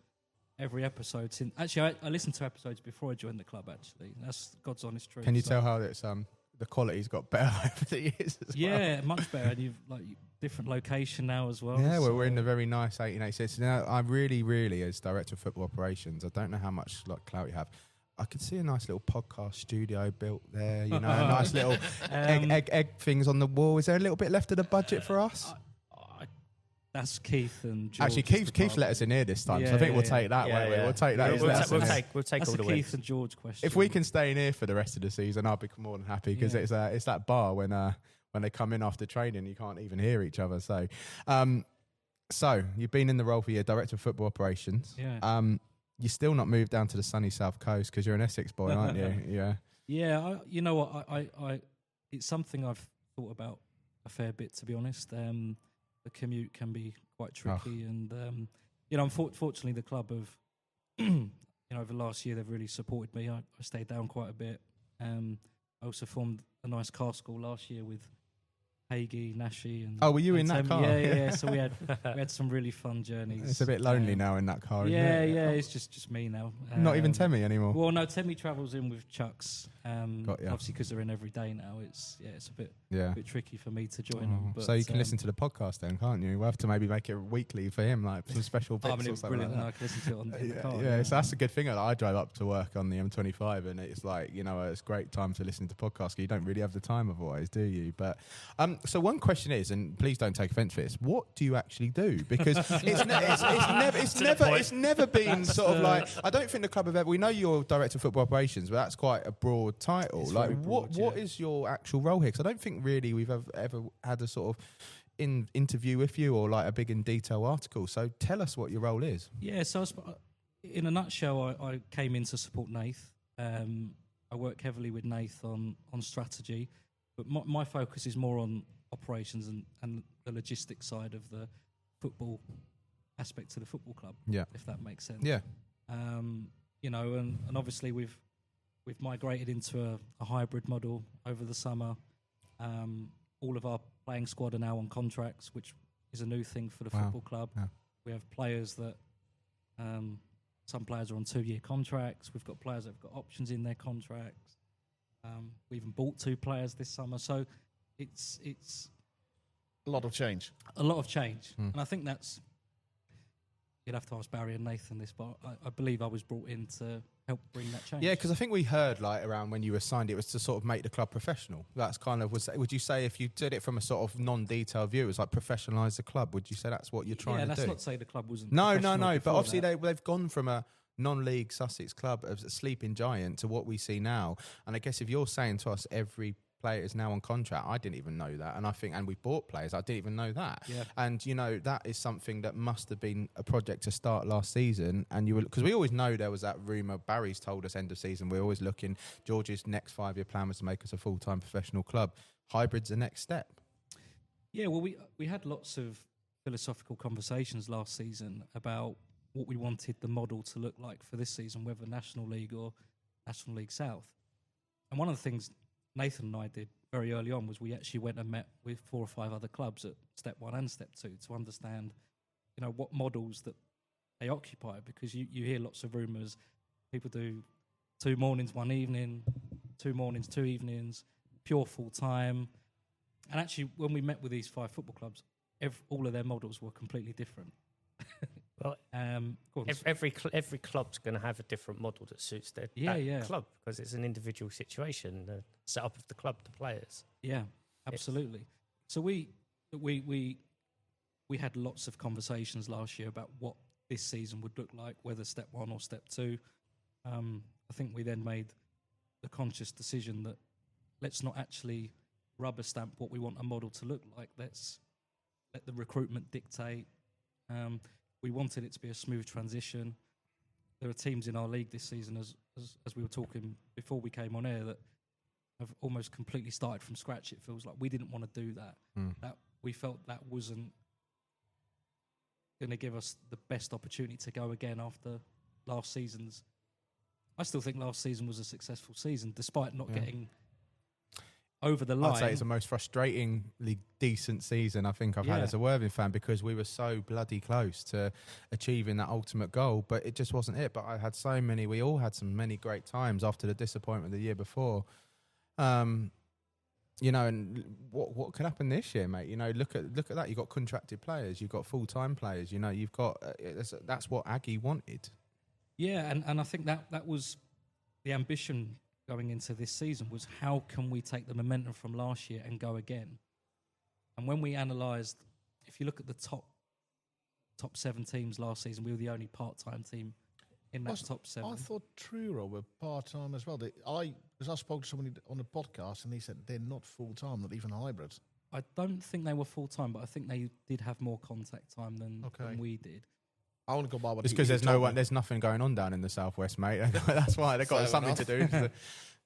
every episode since. Actually, I listened to episodes before I joined the club, actually. That's God's honest truth. Can you tell how it's the quality's got better over the years as well? Yeah, much better. And you've different location now as well. Yeah, we're in the very nice 1886. Now, I really, as director of football operations, I don't know how much clout you have. I could see a nice little podcast studio built there. You know, a nice little egg things on the wall. Is there a little bit left of the budget for us? That's Keith and George. Actually, Keith let us in here this time, so I think we'll take that. We'll take that. We'll take that's all the Keith wins. and George question. If we can stay in here for the rest of the season, I'll be more than happy because it's that bar when they come in after training, you can't even hear each other. So, so you've been in the role for your director of football operations. Yeah. You're still not moved down to the sunny south coast because you're an Essex boy, aren't you? Yeah. Yeah. You know what? I it's something I've thought about a fair bit, to be honest. The commute can be quite tricky, and unfortunately, the club have, over the last year, they've really supported me. I stayed down quite a bit. I also formed a nice car school last year with Hagee, Nashi, and were you in that car? Yeah. So we had some really fun journeys. It's a bit lonely now in that car. Isn't it? Yeah. It's just me now. Not even Temi anymore. Well, no, Temi travels in with Chucks. Got ya. Obviously, because they're in every day now. It's a bit tricky for me to join them. But, so you can listen to the podcast then, can't you? We'll have to maybe make it weekly for him, like some special bits or something. Brilliant. Like I can listen to it on the car. Yeah, so that's a good thing. I drive up to work on the M25, and it's like it's great time to listen to podcasts. You don't really have the time otherwise, do you? But so one question is, and please don't take offence for this, what do you actually do? Because it's never been sort of like, I don't think the club have ever. We know you're director of football operations, but that's quite a broad title. It's like, broad, what is your actual role here? Because I don't think really we've ever had a sort of interview with you or like a big in detail article. So tell us what your role is. Yeah, so in a nutshell, I came in to support Nath. I work heavily with Nath on strategy, but my focus is more on operations and the logistics side of the football aspect to the football club. Yeah, if that makes sense. Yeah, and obviously we've migrated into a hybrid model over the summer. All of our playing squad are now on contracts, which is a new thing for the football club. Yeah. We have players that some players are on 2-year contracts. We've got players that have got options in their contracts. We even bought 2 players this summer, so it's a lot of change. And I think that's, you'd have to ask Barry and Nathan this, but I believe I was brought in to help bring that change. Yeah, because I think we heard around when you were signed, it was to sort of make the club professional. That's kind of would you say if you did it from a sort of non-detailed view, it was like professionalise the club? Would you say that's what you're trying to do? Yeah, that's not to say the club wasn't. No. But obviously they've gone from a non-league Sussex club of a sleeping giant to what we see now. And I guess if you're saying to us every player is now on contract, I didn't even know that, and we bought players, I didn't even know that. Yeah. And that is something that must have been a project to start last season, and because we always know there was that rumour. Barry's told us end of season we're always looking. George's next 5-year plan was to make us a full-time professional club. Hybrid's the next step. Yeah, well, we had lots of philosophical conversations last season about what we wanted the model to look like for this season, whether National League or National League South. And one of the things Nathan and I did very early on was we actually went and met with 4 or 5 other clubs at step 1 and step 2 to understand, what models that they occupy, because you hear lots of rumours. People do 2 mornings, 1 evening, 2 mornings, 2 evenings, pure full time. And actually, when we met with these 5 football clubs, all of their models were completely different. Well, every club's going to have a different model that suits their club, because it's an individual situation, the setup of the club, the players. Yeah. Absolutely. So we had lots of conversations last year about what this season would look like, whether step 1 or step 2. I think we then made the conscious decision that let's not actually rubber stamp what we want a model to look like. Let's let the recruitment dictate. We wanted it to be a smooth transition. There are teams in our league this season, as we were talking before we came on air, that have almost completely started from scratch. It feels like we didn't want to do that. That we felt that wasn't going to give us the best opportunity to go again after last season's. I still think last season was a successful season, despite not getting over the line. I'd say it's the most frustratingly decent season I think I've had as a Worthing fan, because we were so bloody close to achieving that ultimate goal, but it just wasn't it. But we all had many great times after the disappointment the year before. And what could happen this year, mate? Look at that. You've got contracted players, you've got full-time players. You've got that's what Aggie wanted. Yeah, and I think that was the ambition going into this season, was how can we take the momentum from last year and go again? And when we analysed, if you look at the top 7 teams last season, we were the only part-time team in that top 7. I thought Truro were part-time as well. Because I spoke to somebody on the podcast and he said they're not full-time, not even hybrids. I don't think they were full-time, but I think they did have more contact time than we did. I want to go by what it's because there's nothing going on down in the southwest, mate. That's why they've got something to do. But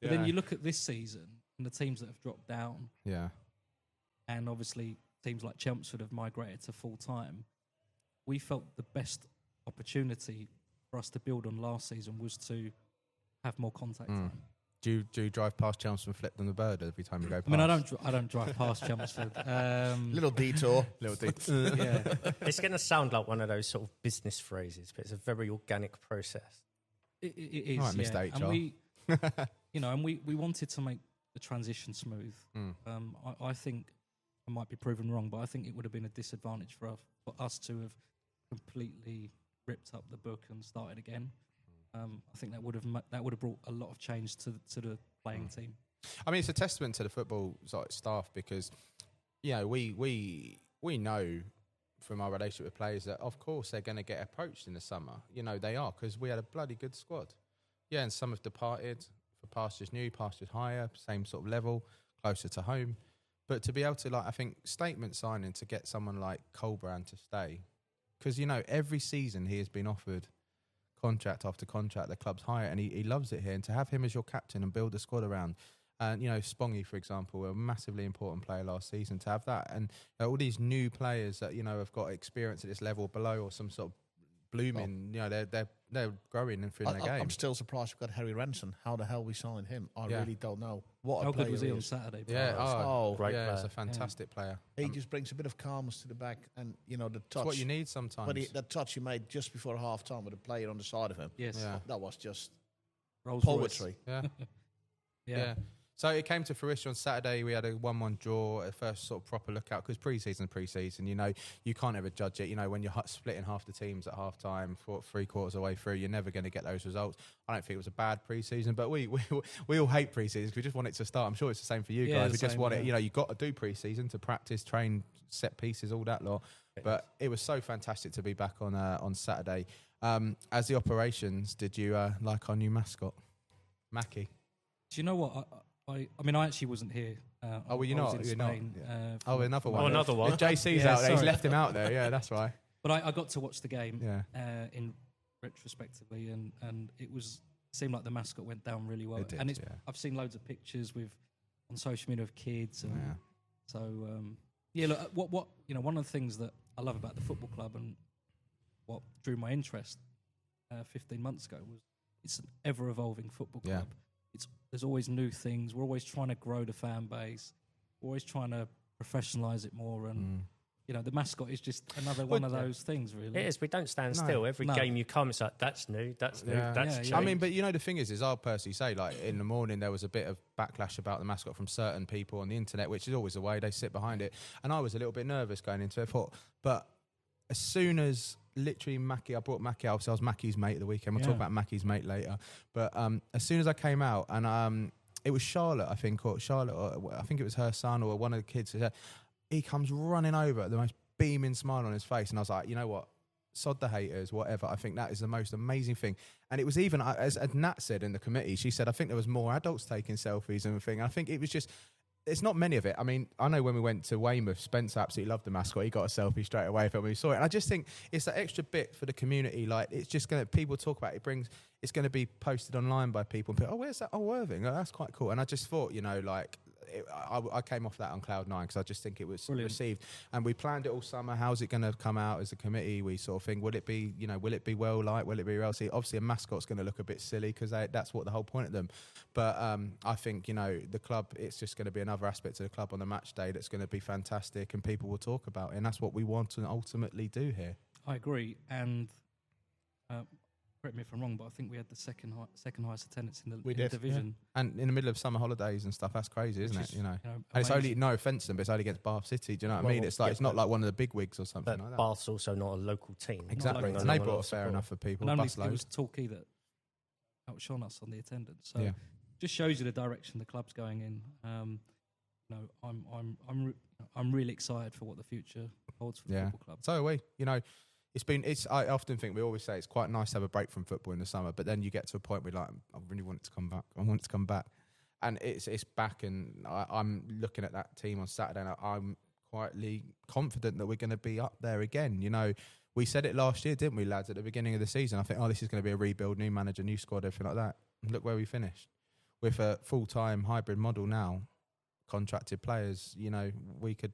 then you look at this season and the teams that have dropped down. Yeah. And obviously teams like Chelmsford have migrated to full-time. We felt the best opportunity for us to build on last season was to have more contact time. Do you drive past Chelmsford and flip them the bird every time you go past? I mean, I don't drive past Chelmsford. Little detour. Yeah. It's going to sound like one of those sort of business phrases, but it's a very organic process. It is. All right, Mr. HR. And we wanted to make the transition smooth. I think I might be proven wrong, but I think it would have been a disadvantage for us to have completely ripped up the book and started again. I think that would have brought a lot of change to the playing team. I mean, it's a testament to the football staff, because we know from our relationship with players that of course they're going to get approached in the summer. They are, because we had a bloody good squad. Yeah, and some have departed for pastures new, pastures higher, same sort of level, closer to home. But to be able to, I think, statement signing to get someone like Colbrand to stay, because every season he has been offered contract after contract, the club's higher, and he loves it here. And to have him as your captain and build a squad around, and Spongy, for example, a massively important player last season, to have that, and all these new players that have got experience at this level below, or some sort of blooming, they're growing and feeling their game. I'm still surprised we've got Harry Ranson. How the hell we signed him? I really don't know. How good was he on Saturday? Yeah, great player. He's a fantastic player. He just brings a bit of calmness to the back, and the touch. It's what you need sometimes. But the touch he made just before half time with a player on the side of him. Yes, that was just Rolls poetry. Yeah. Yeah. So it came to fruition on Saturday. We had a 1-1 draw, a first sort of proper lookout, because pre-season. You can't ever judge it. When you're splitting half the teams at half time, 3/4 of the way through, you're never going to get those results. I don't think it was a bad pre-season, but we all hate pre-seasons. We just want it to start. I'm sure it's the same for you guys. We just want it. You've got to do pre-season to practice, train, set pieces, all that lot. But it was so fantastic to be back on Saturday. As the operations, did you like our new mascot, Mackie? Do you know what? I actually wasn't here. Were you not? In Spain, another one. Another one. If JC's out there, he's left him out there. Yeah, that's right. But I got to watch the game in retrospectively, and it seemed like the mascot went down really well. It did, and I've seen loads of pictures on social media of kids, and so look, what one of the things that I love about the football club and what drew my interest 15 months ago was it's an ever evolving football club. There's always new things. We're always trying to grow the fan base. We're always trying to professionalise it more. And, the mascot is just another one of those things, really. It is. We don't stand still. Every game you come, it's like, that's new, that's new, that's changed. I mean, but the thing is I'll personally say, in the morning there was a bit of backlash about the mascot from certain people on the internet, which is always the way. They sit behind it. And I was a little bit nervous going into it. But as soon as... literally Mackie, I brought Mackie out, so I was Mackie's mate at the weekend. We'll talk about Mackie's mate later. But as soon as I came out and it was Charlotte, I think, or I think it was her son or one of the kids. He comes running over, the most beaming smile on his face, and I was like, you know what? Sod the haters, whatever. I think that is the most amazing thing. And it was even, as Nat said in the committee, she said, I think there was more adults taking selfies and everything. I think it was just, it's not many of it. I mean, I know when we went to Weymouth, Spencer absolutely loved the mascot. He got a selfie straight away when we saw it. And I just think it's that extra bit for the community. Like, it's just going to, people talk about it, it's going to be posted online by people. And people, oh, where's that? Oh, Irving. Oh, that's quite cool. And I just thought, you know, like, I came off that on cloud nine because I just think it was received, and we planned it all summer. How's it going to come out as a committee? We sort of think, will it be well liked? Will it be well? See, obviously a mascot's going to look a bit silly because that's what the whole point of them. But I think, you know, the club, it's just going to be another aspect of the club on the match day that's going to be fantastic, and people will talk about it, and that's what we want to ultimately do here. I agree, and correct me if I'm wrong, but I think we had the second highest attendance in the division. Yeah. And in the middle of summer holidays and stuff, that's crazy, isn't it? You know, and it's only, no offence to them, but it's only against Bath City. Do you know what I mean? It's like, it's not like one of the big wigs or something like that. Bath's also not a local team. Exactly. And they brought a fair enough for people. And only, it was Torquay that outshone us on the attendance. So just shows you the direction the club's going in. You know, I'm really excited for what the future holds for the football club. So are we. You know, I often think, we always say it's quite nice to have a break from football in the summer, but then you get to a point where like, I really want it to come back. I want it to come back. And it's back, and I'm looking at that team on Saturday, and I'm quietly confident that we're going to be up there again. You know, we said it last year, didn't we, lads, at the beginning of the season? I think, this is going to be a rebuild, new manager, new squad, everything like that. And look where we finished. With a full-time hybrid model now, contracted players, you know, we could...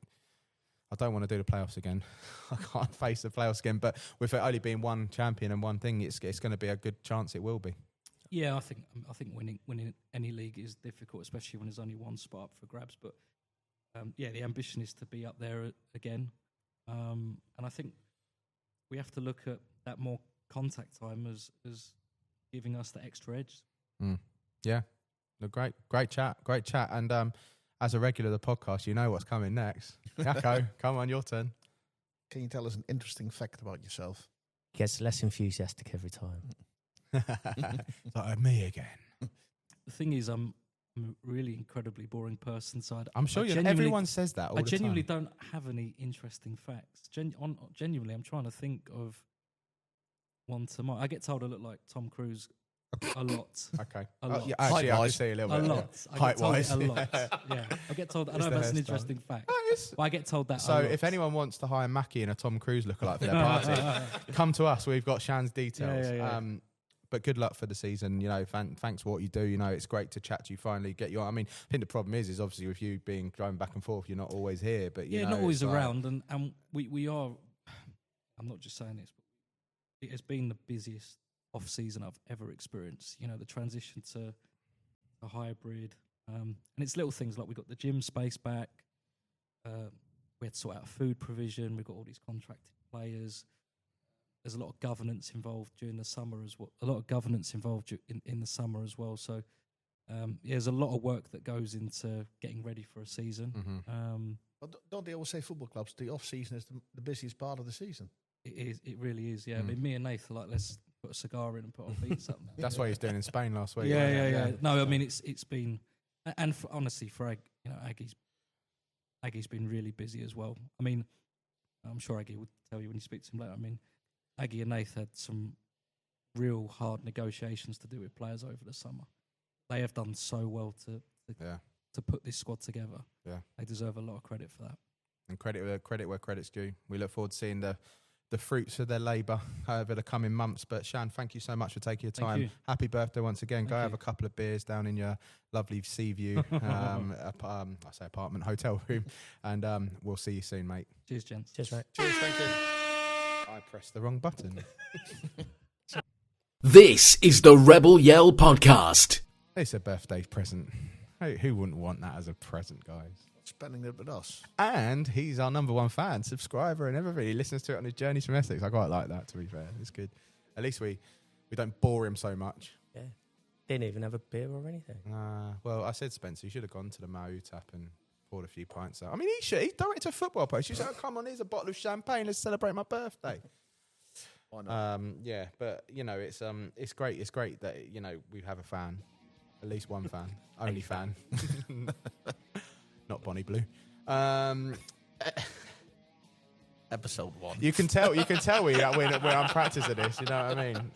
I don't want to do the playoffs again. I can't face the playoffs again. But with it only being one champion and one thing, it's going to be a good chance it will be. Yeah, I think winning any league is difficult, especially when there's only one spot up for grabs. But the ambition is to be up there again. And I think we have to look at that more contact time as giving us the extra edge. Yeah, great chat. And as a regular of the podcast, you know what's coming next. Jacco, come on, your turn. Can you tell us an interesting fact about yourself? He gets less enthusiastic every time. It's like me again. The thing is, I'm a really incredibly boring person. So I'm sure everyone says that all the time. I genuinely don't have any interesting facts. Genuinely, I'm trying to think of one tomorrow. I get told I look like Tom Cruise a lot. Okay. A lot. Actually, I can see a little bit. A lot. Height-wise. A lot. Yeah. I get told. I don't know if that's an interesting fact. But I get told that. So if anyone wants to hire Mackie and a Tom Cruise lookalike for their party, come to us. We've got Shan's details. Yeah. But good luck for the season. You know, thanks for what you do. You know, it's great to chat to you. Finally, get you on. I mean, I think the problem is obviously with you being driving back and forth, you're not always here. But you know, not always around. And we are. I'm not just saying this, but it has been the busiest off season I've ever experienced. You know, the transition to a hybrid, and it's little things like we got the gym space back. We had to sort out food provision. We've got all these contracted players. There's a lot of governance involved during the summer as well. A lot of governance involved in the summer as well. So there's a lot of work that goes into getting ready for a season. Mm-hmm. But don't they always say football clubs, the off season is the busiest part of the season? It is. It really is. Yeah. I mean, me and Nathan like, let's put a cigar in and put our feet something. That's what he's doing in Spain last week. Yeah. No, I mean it's been, and honestly for Aggie's been really busy as well. I mean, I'm sure Aggie would tell you when you speak to him later. I mean, Aggie and Nath had some real hard negotiations to do with players over the summer. They have done so well to put this squad together. Yeah, they deserve a lot of credit for that. And credit where credit's due. We look forward to seeing the fruits of their labour over the coming months. But Shan, thank you so much for taking your time. You. Happy birthday once again. Go have a couple of beers down in your lovely Seaview apartment, hotel room. And we'll see you soon, mate. Cheers, gents. Cheers, mate. Cheers, thank you. I pressed the wrong button. This is the Rebel Yell Podcast. It's a birthday present. Who wouldn't want that as a present, guys? Spending it with us. And he's our number one fan, subscriber and everything. He listens to it on his journeys from Essex. I quite like that, to be fair. It's good. At least we don't bore him so much. Yeah. Didn't even have a beer or anything. Well, I said, Spencer, you should have gone to the Mau tap and poured a few pints out. I mean, he's directed a football post. You said, come on, here's a bottle of champagne. Let's celebrate my birthday. Why not? Yeah, but, you know, it's great. It's great that, you know, we have a fan. At least one fan. Only fan. Not Bonnie Blue. Episode 1. You can tell we're unpracticed at this. You know what I mean?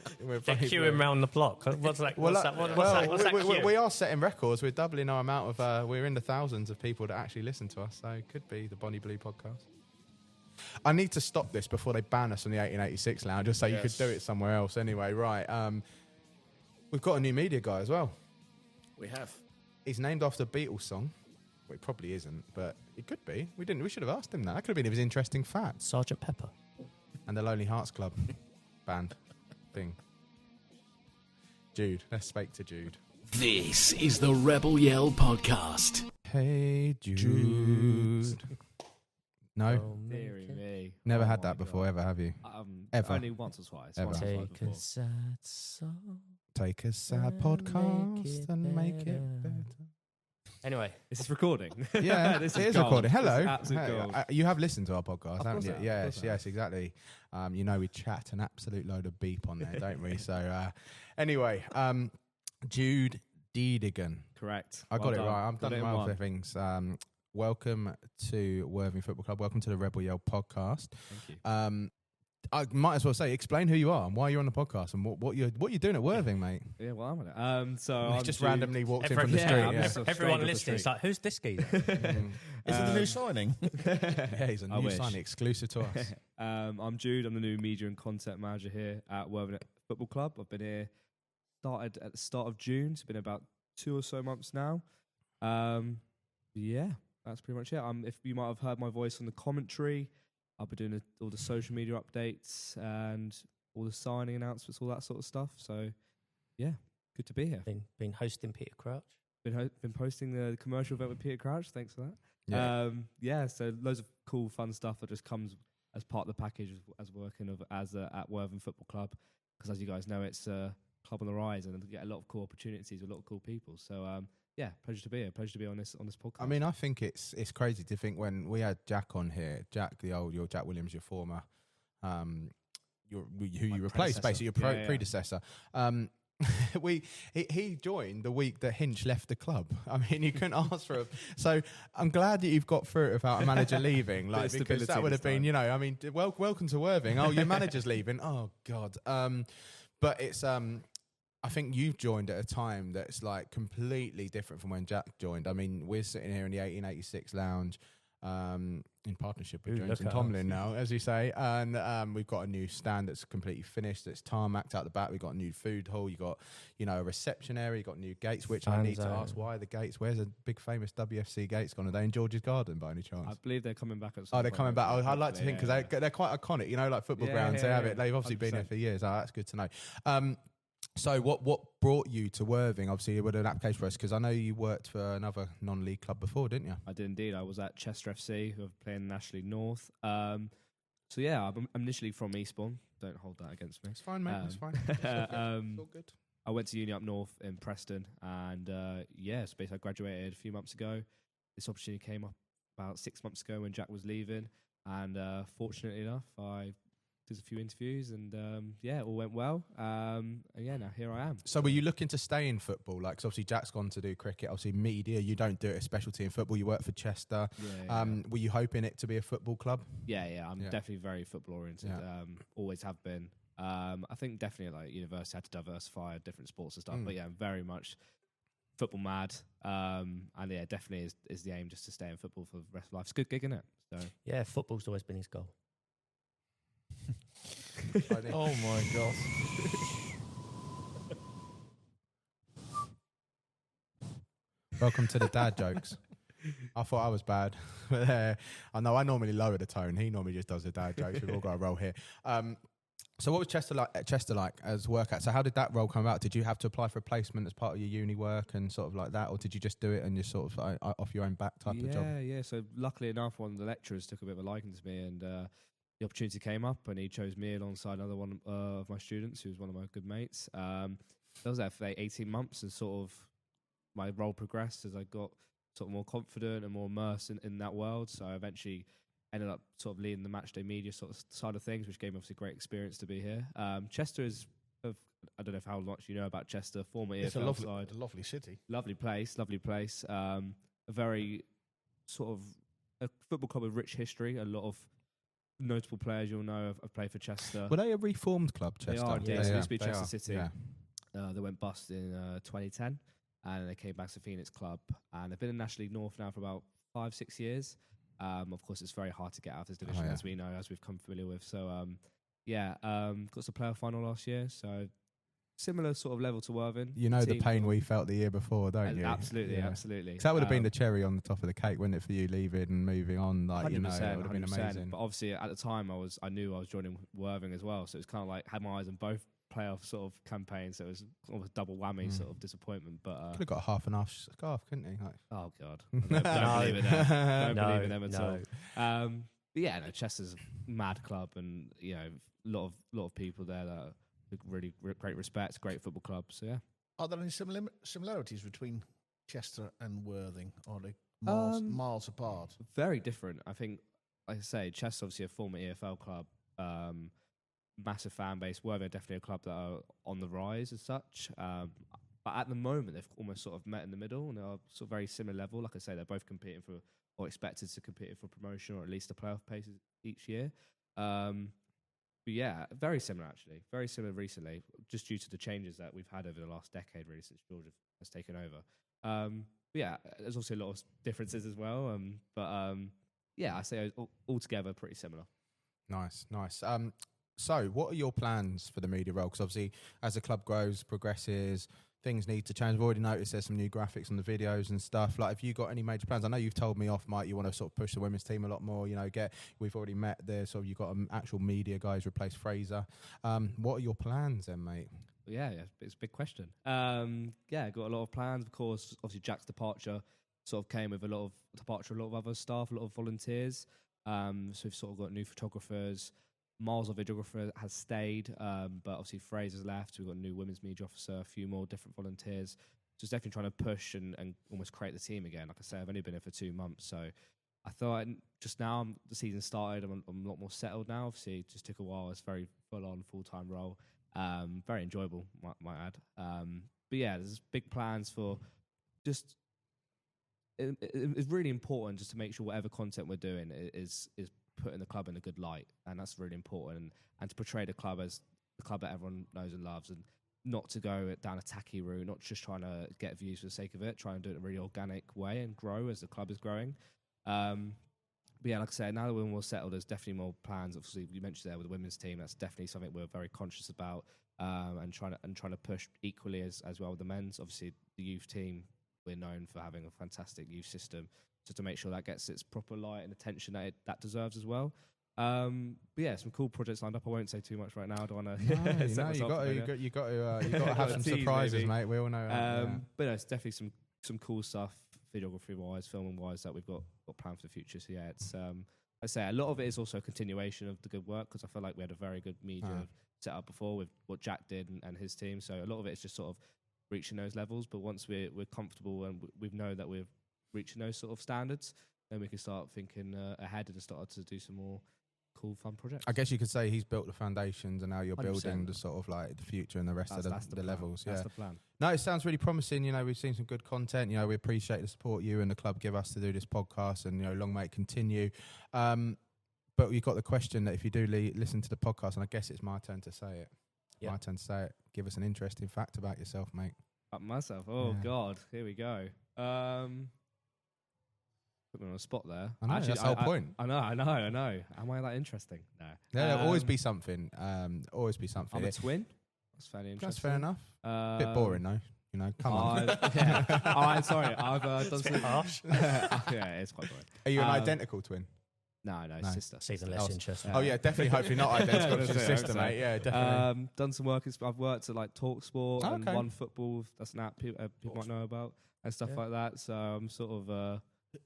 They're queuing round the block. What's that? What's that queue? We are setting records. We're doubling our amount of. We're in the thousands of people that actually listen to us. So it could be the Bonnie Blue podcast. I need to stop this before they ban us on the 1886 lounge. Just so you could do it somewhere else. Anyway, right. We've got a new media guy as well. We have. He's named after a Beatles song. Well, it probably isn't, but it could be. We should have asked him that. That could have been of his interesting facts. Sergeant Pepper. And the Lonely Hearts Club band thing. Jude. Let's speak to Jude. This is the Rebel Yell podcast. Hey, Jude. No? Deary me. Never Oh had my that before, God. ever, have you? Ever. Only once or twice. Ever. Once or twice Take before. a sad song. Take a sad And podcast make it and make it better. better. Anyway, Is this recording? Yeah, This it is gold. recording. Hello. This is absolute Hey, gold. you have listened to our podcast, Of haven't course you? I have, of Yes, course I yes, exactly. You know we chat an absolute load of beep on there, don't we? So, anyway, Jude Deedigan. Correct. I got Well it done. right. I'm Got done it in well one. for things. Welcome to Worthing Football Club. Welcome to the Rebel Yell podcast. Thank you. I might as well say, explain who you are and why you're on the podcast and what you're doing at Worthing, mate. Yeah, well, I'm on it. So He I'm just Jude. randomly walked in every- from the yeah, street. I'm Yeah. just a stranger everyone off the listening is street. like, who's this guy? Is it the new signing? Yeah, he's a I new wish. sign exclusive to us. I'm Jude. I'm the new media and content manager here at Worthing Football Club. I've been here, started at the start of June. It's been about 2 or so months now. Yeah, that's pretty much it. If you might have heard my voice on the commentary, I'll be doing all the social media updates and all the signing announcements, all that sort of stuff. So, yeah, good to be here. Been hosting Peter Crouch. Been posting the commercial event with Peter Crouch. Thanks for that. Yeah. So loads of cool, fun stuff that just comes as part of the package as working at Worthing Football Club. Because as you guys know, it's a club on the rise, and you get a lot of cool opportunities with a lot of cool people. So yeah, pleasure to be here. Pleasure to be on this podcast. I mean, I think it's crazy to think when we had Jack on here, Jack, your Jack Williams, your former, who you replaced, predecessor. basically your Yeah, yeah. predecessor. He joined the week that Hinch left the club. I mean, you couldn't ask for so I'm glad that you've got through it without a manager leaving, Bit like of because that stability would have this been, time. you know, I mean, welcome to Worthing. Oh, your manager's leaving. Oh God. But it's I think you've joined at a time that's like completely different from when Jack joined. I mean, we're sitting here in the 1886 lounge. In partnership with Ooh, Jones look and at Tomlin us. now, as you say, and we've got a new stand that's completely finished, that's tarmacked out the back. We've got a new food hall. You got, you know, a reception area. You got new gates, which I Fan need to zone. ask why the gates. Where's a big famous WFC gates gone? Are they in George's Garden by any chance? I believe they're coming back at some Oh, they're point, coming back. hopefully, I'd like to think because yeah. they're quite iconic. You know, like football Yeah, grounds. They yeah, have yeah. it. They've obviously been here 100%. for years. Oh, that's good to know. So what brought you to Worthing? Obviously, you would an application for us because I know you worked for another non-league club before, didn't you? I did indeed. I was at Chester FC, who are playing National League North. So yeah, I'm initially from Eastbourne. Don't hold that against me. It's fine, mate. It's fine. It's all good. I went to uni up north in Preston, and yeah, so basically I graduated a few months ago. This opportunity came up about 6 months ago when Jack was leaving, and fortunately enough, I did a few interviews, and yeah, it all went well. And yeah, now here I am. So were you looking to stay in football? Like, 'cause obviously Jack's gone to do cricket. Obviously media, you don't do it a specialty in football. You work for Chester. Yeah, Were you hoping it to be a football club? yeah. I'm Yeah. definitely very football oriented. Yeah. Always have been. I think definitely at like university had to diversify different sports and stuff. But yeah, I'm very much football mad. And yeah, definitely is the aim just to stay in football for the rest of life. It's a good gig, isn't it? So Yeah, football's always been his goal. Oh my god. Welcome to the dad jokes. I thought I was bad. I know I normally lower the tone. He normally just does the dad jokes. We've all got a role here. So what was Chester like as work at? So how did that role come about? Did you have to apply for a placement as part of your uni work and sort of like that? Or did you just do it and you're sort of off your own back type of job? Yeah. So luckily enough, one of the lecturers took a bit of a liking to me, and the opportunity came up, and he chose me alongside another one of my students, who was one of my good mates. I was there for 18 months, and sort of my role progressed as I got sort of more confident and more immersed in that world. So I eventually ended up sort of leading the matchday media sort of side of things, which gave me obviously great experience to be here. Chester is I don't know how much you know about Chester, former It's EFL a side. lovely city. Lovely place. A very sort of a football club with rich history. A lot of notable players you'll know have played for Chester. Were they a reformed club, Chester? They are, yeah. So they used to be they Chester are, City. Yeah. They went bust in 2010, and they came back to Phoenix Club, and they've been in National League North now for about 5-6 years. Of course, it's very hard to get out of this division, as we know, as we've come familiar with. So, got to play a final last year, so similar sort of level to Worthing. You know the pain we felt the year before, don't you? Absolutely, Yeah. absolutely. 'Cause that would have been the cherry on the top of the cake, wouldn't it, for you leaving and moving on? Like, 100%, you know, it would have been 100%. amazing. But obviously, at the time, I knew I was joining Worthing as well, so it's kind of like had my eyes on both playoff sort of campaigns, so it was almost double whammy sort of disappointment. But could have got a half and half scarf, couldn't he? Like, oh god, don't believe in them. Don't believe in them at no. all. But yeah, no, Chester's a mad club, and you know, lot of people there that are really great respect, great football club. So yeah. Are there any similarities between Chester and Worthing? Or are they miles apart? Very different. I think, like I say, Chester obviously a former EFL club, massive fan base. Worthing are definitely a club that are on the rise as such. But at the moment, they've almost sort of met in the middle, and they're sort of very similar level. Like I say, they're both competing for, or expected to compete for promotion, or at least the playoff paces each year. But yeah, very similar actually. Very similar recently, just due to the changes that we've had over the last decade, really, since George has taken over. But yeah, there's also a lot of differences as well. Yeah, I say altogether pretty similar. Nice. So, what are your plans for the media role? Because obviously, as the club grows, progresses, things need to change. I've already noticed there's some new graphics on the videos and stuff. Like, have you got any major plans? I know you've told me off, Mike, you want to sort of push the women's team a lot more. You know, we've already met there, so you've got actual media guys replace Fraser. What are your plans then, mate? Yeah, it's a big question. Got a lot of plans. Of course, obviously Jack's departure sort of came with a lot of other staff, a lot of volunteers. So we've sort of got new photographers. Miles, our videographer, has stayed, but obviously Fraser's left. We've got a new women's media officer, a few more different volunteers. So it's definitely trying to push and almost create the team again. Like I say, I've only been here for 2 months, so I thought just now the season started, I'm a lot more settled now. Obviously, it just took a while. It's very full-on, full-time role. Very enjoyable, might add. But yeah, there's big plans for just... It's really important just to make sure whatever content we're doing is putting the club in a good light, and that's really important, and to portray the club as the club that everyone knows and loves, and not to go down a tacky route, not just trying to get views for the sake of it, try and do it in a really organic way and grow as the club is growing. But yeah, like I said, now that we're more settled, there's definitely more plans. Obviously, you mentioned there with the women's team, that's definitely something we're very conscious about, and trying to push equally as well with the men's. Obviously, the youth team, we're known for having a fantastic youth system, just to make sure that gets its proper light and attention that deserves as well. But yeah, some cool projects lined up. I won't say too much right now. I don't want to. You got to have some surprises, mate. We all know. But no, it's definitely some cool stuff, videography wise, filming wise, that we've got planned for the future. So yeah, it's I say a lot of it is also a continuation of the good work, because I feel like we had a very good media set up before with what Jack did and his team. So a lot of it is just sort of reaching those levels. But once we're comfortable and we know that we're reaching those sort of standards, then we can start thinking ahead and start to do some more cool, fun projects. I guess you could say he's built the foundations, and now you're 100%. building the sort of like the future and the rest of the levels. That's Yeah, the plan. no, it sounds really promising. You know, we've seen some good content. You know, we appreciate the support you and the club give us to do this podcast, and you know, long may it continue. But you got the question that if you do listen to the podcast, and I guess it's my turn to say it. Yeah. My turn to say it. Give us an interesting fact about yourself, mate. Up myself. Oh God, here we go. Put me on the spot there. I know, Actually, that's the whole point. I know. Am I that interesting? No. Yeah, there'll always be something. Always be something. I'm a twin. That's fairly interesting. That's fair enough. Bit boring though. You know, come on. I'm sorry. I've done some harsh. Yeah, it's quite boring. Are you an identical twin? No, sister. Even less interesting. Oh yeah, definitely. Hopefully not identical to your sister, mate. Yeah, definitely. Done some work. I've worked at like Talk Sport and okay. One Football. That's an app people might know about and stuff like that. So I'm sort of.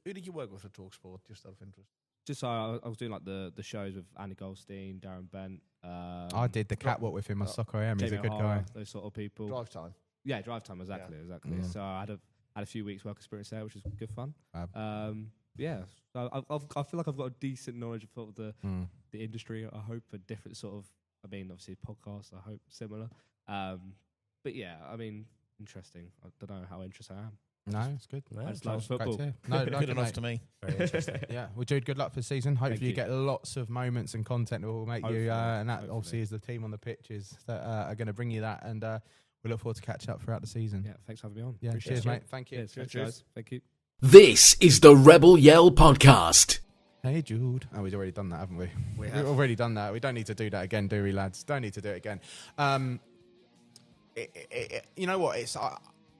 Who did you work with at TalkSport, just out of interest? Just so I was doing like the shows with Andy Goldstein, Darren Bent. I did the catwalk with him on Soccer AM. He's a good guy. Those sort of people. Drive time. Yeah, drive time. Exactly. Mm. So I had a few weeks work experience there, which was good fun. Fab. So I feel like I've got a decent knowledge of the industry. I hope a different sort of I mean, obviously podcast, I hope similar. But yeah, I mean, interesting. I don't know how interested I am. No, it's good. Yeah, I just love Great to football. hear. No, like Good it, enough mate. to me. very interesting. Yeah, well, Jude, good luck for the season. Hopefully, you you. get lots of moments and content that will make you, Hopefully, and that hopefully. obviously is the team on the pitches that are going to bring you that. And we look forward to catch up throughout the season. Yeah, thanks for having me on. Yeah, Appreciate cheers, it. mate. Thank you. Cheers, thanks, guys. Thank you. This is the Rebel Yell Podcast. Hey, Jude. Oh, we've already done that, haven't we? We We've have. already done that. We don't need to do that again, do we, lads? Don't need to do it again. You know what?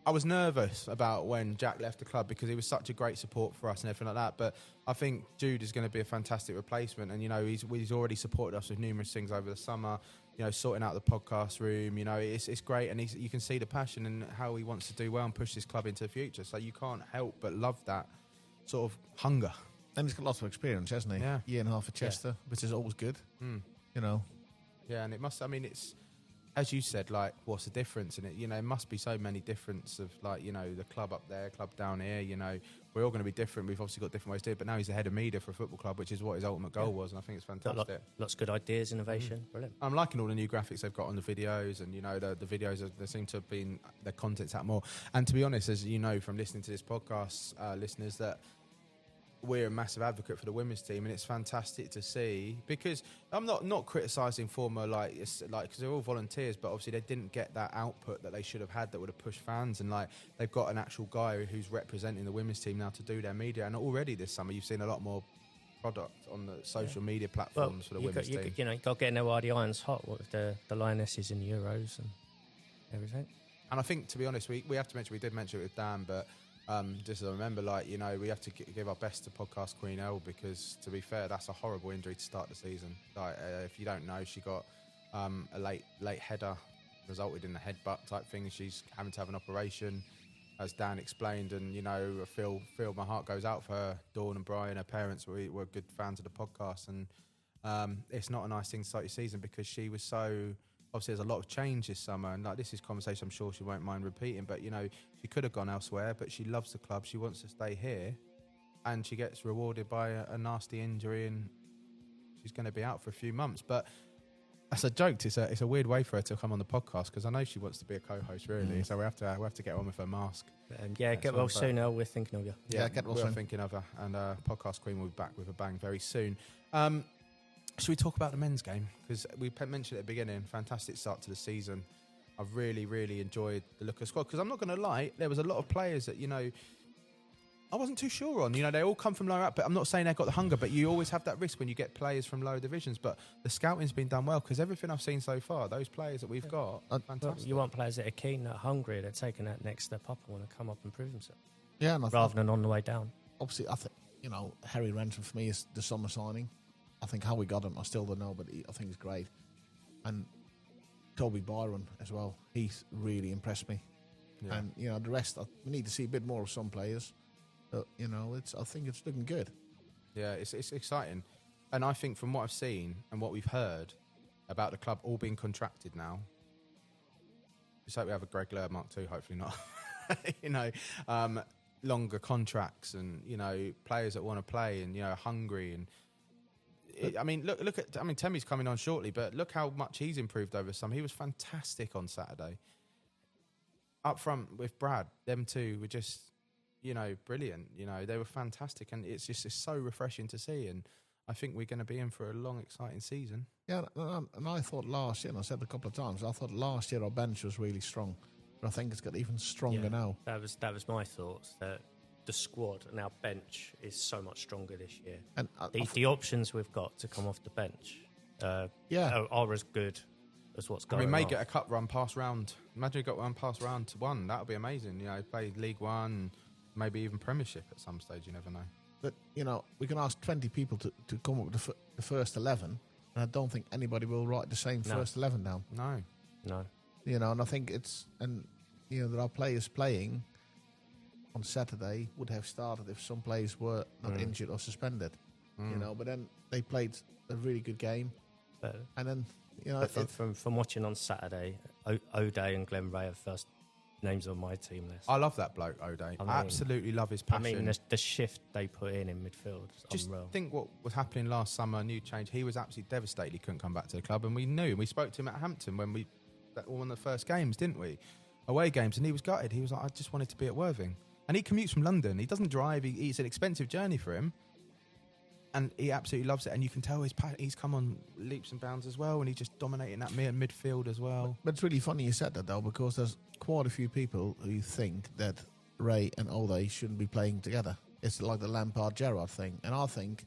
I was nervous about when Jack left the club because he was such a great support for us and everything like that. But I think Jude is going to be a fantastic replacement. And, you know, he's already supported us with numerous things over the summer, you know, sorting out the podcast room. You know, it's great. And you can see the passion and how he wants to do well and push this club into the future. So you can't help but love that sort of hunger. And he's got lots of experience, hasn't he? Yeah. Year and a half at Chester, which is always good. You know. Yeah, and it must, I mean, it's, as you said, like, what's the difference? And it, you know, it must be so many difference of, like, you know, the club up there, club down here, you know, we're all going to be different. We've obviously got different ways to do it, but now he's the head of media for a football club, which is what his ultimate goal was, and I think it's fantastic. Lots of good ideas, innovation, brilliant. I'm liking all the new graphics they've got on the videos, and, you know, the videos, they seem to have been, the content's out more. And to be honest, as you know from listening to this podcast, listeners, that we're a massive advocate for the women's team, and it's fantastic to see, because I'm not criticising former, like, because they're all volunteers, but obviously they didn't get that output that they should have had that would have pushed fans, and like they've got an actual guy who's representing the women's team now to do their media, and already this summer you've seen a lot more product on the social media platforms for the women's team. You know, you got to get know why the iron's hot with the Lionesses in Euros and everything. And I think, to be honest, we have to mention, we did mention it with Dan, but just as I remember, like, you know, we have to give our best to podcast Queen Elle, because, to be fair, that's a horrible injury to start the season. Like, if you don't know, she got a late header, resulted in a headbutt type thing. She's having to have an operation, as Dan explained, and, you know, I feel my heart goes out for her. Dawn and Brian, her parents, were good fans of the podcast, and it's not a nice thing to start your season, because she was so... Obviously, there's a lot of change this summer, and like, this is conversation I'm sure she won't mind repeating, but, you know, she could have gone elsewhere, but she loves the club. She wants to stay here, and she gets rewarded by a nasty injury, and she's going to be out for a few months. But as a joke, it's a weird way for her to come on the podcast, because I know she wants to be a co-host, really. So we have to get on with her mask. Yeah, get well soon, Elle. We're thinking of you. Yeah, get well we're soon. thinking of her, and podcast Queen will be back with a bang very soon. Should we talk about the men's game? Because we mentioned at the beginning, fantastic start to the season. I've really, really enjoyed the look of the squad. Because I'm not going to lie, there was a lot of players that, you know, I wasn't too sure on. You know, they all come from lower up, but I'm not saying they've got the hunger, but you always have that risk when you get players from lower divisions. But the scouting's been done well, because everything I've seen so far, those players that we've got, fantastic. You want players that are keen, that are hungry, that are taking that next step up and want to come up and prove themselves. Yeah, and rather than on the way down. Obviously, I think, you know, Harry Renton for me is the summer signing. I think how we got him, I still don't know, but I think he's great. And Toby Byron as well. He's really impressed me. Yeah. And, you know, the rest, we need to see a bit more of some players. But, you know, I think it's looking good. Yeah, it's exciting. And I think from what I've seen and what we've heard about the club all being contracted now, just hope we have a Greg Laird Mark II, hopefully not. You know, longer contracts, and, you know, players that want to play, and, you know, hungry, and I mean, look at. I mean, Temi's coming on shortly, but look how much he's improved over summer. He was fantastic on Saturday. Up front with Brad, them two were just, you know, brilliant. You know, they were fantastic, and it's so refreshing to see. And I think we're going to be in for a long, exciting season. Yeah, and I thought last year, and I said it a couple of times, I thought last year our bench was really strong, but I think it's got even stronger now. That was my thoughts. That the squad and our bench is so much stronger this year. And the options we've got to come off the bench are as good as what's going on. We may get a cup run past round. Imagine we got one past round to one. That would be amazing. You know, play League One, maybe even Premiership at some stage. You never know. But, you know, we can ask 20 people to come up with the first 11, and I don't think anybody will write the same first 11 down. No. You know, and I think you know, there are players playing on Saturday would have started if some players were not injured or suspended. You know, but then they played a really good game. And then, you know... From watching on Saturday, O'Day and Glenn Ray are first names on my team list. I love that bloke, O'Day. I absolutely love his passion. I mean, the shift they put in midfield is just unreal. think what was happening last summer, new change. He was absolutely devastated he couldn't come back to the club, and we knew. We spoke to him at Hampton when we won the first games, didn't we? Away games, and he was gutted. He was like, I just wanted to be at Worthing. And he commutes from London. He doesn't drive. It's an expensive journey for him. And he absolutely loves it. And you can tell he's come on leaps and bounds as well. And he's just dominating that midfield as well. But it's really funny you said that, though, because there's quite a few people who think that Ray and O'Day shouldn't be playing together. It's like the Lampard-Gerrard thing. And I think...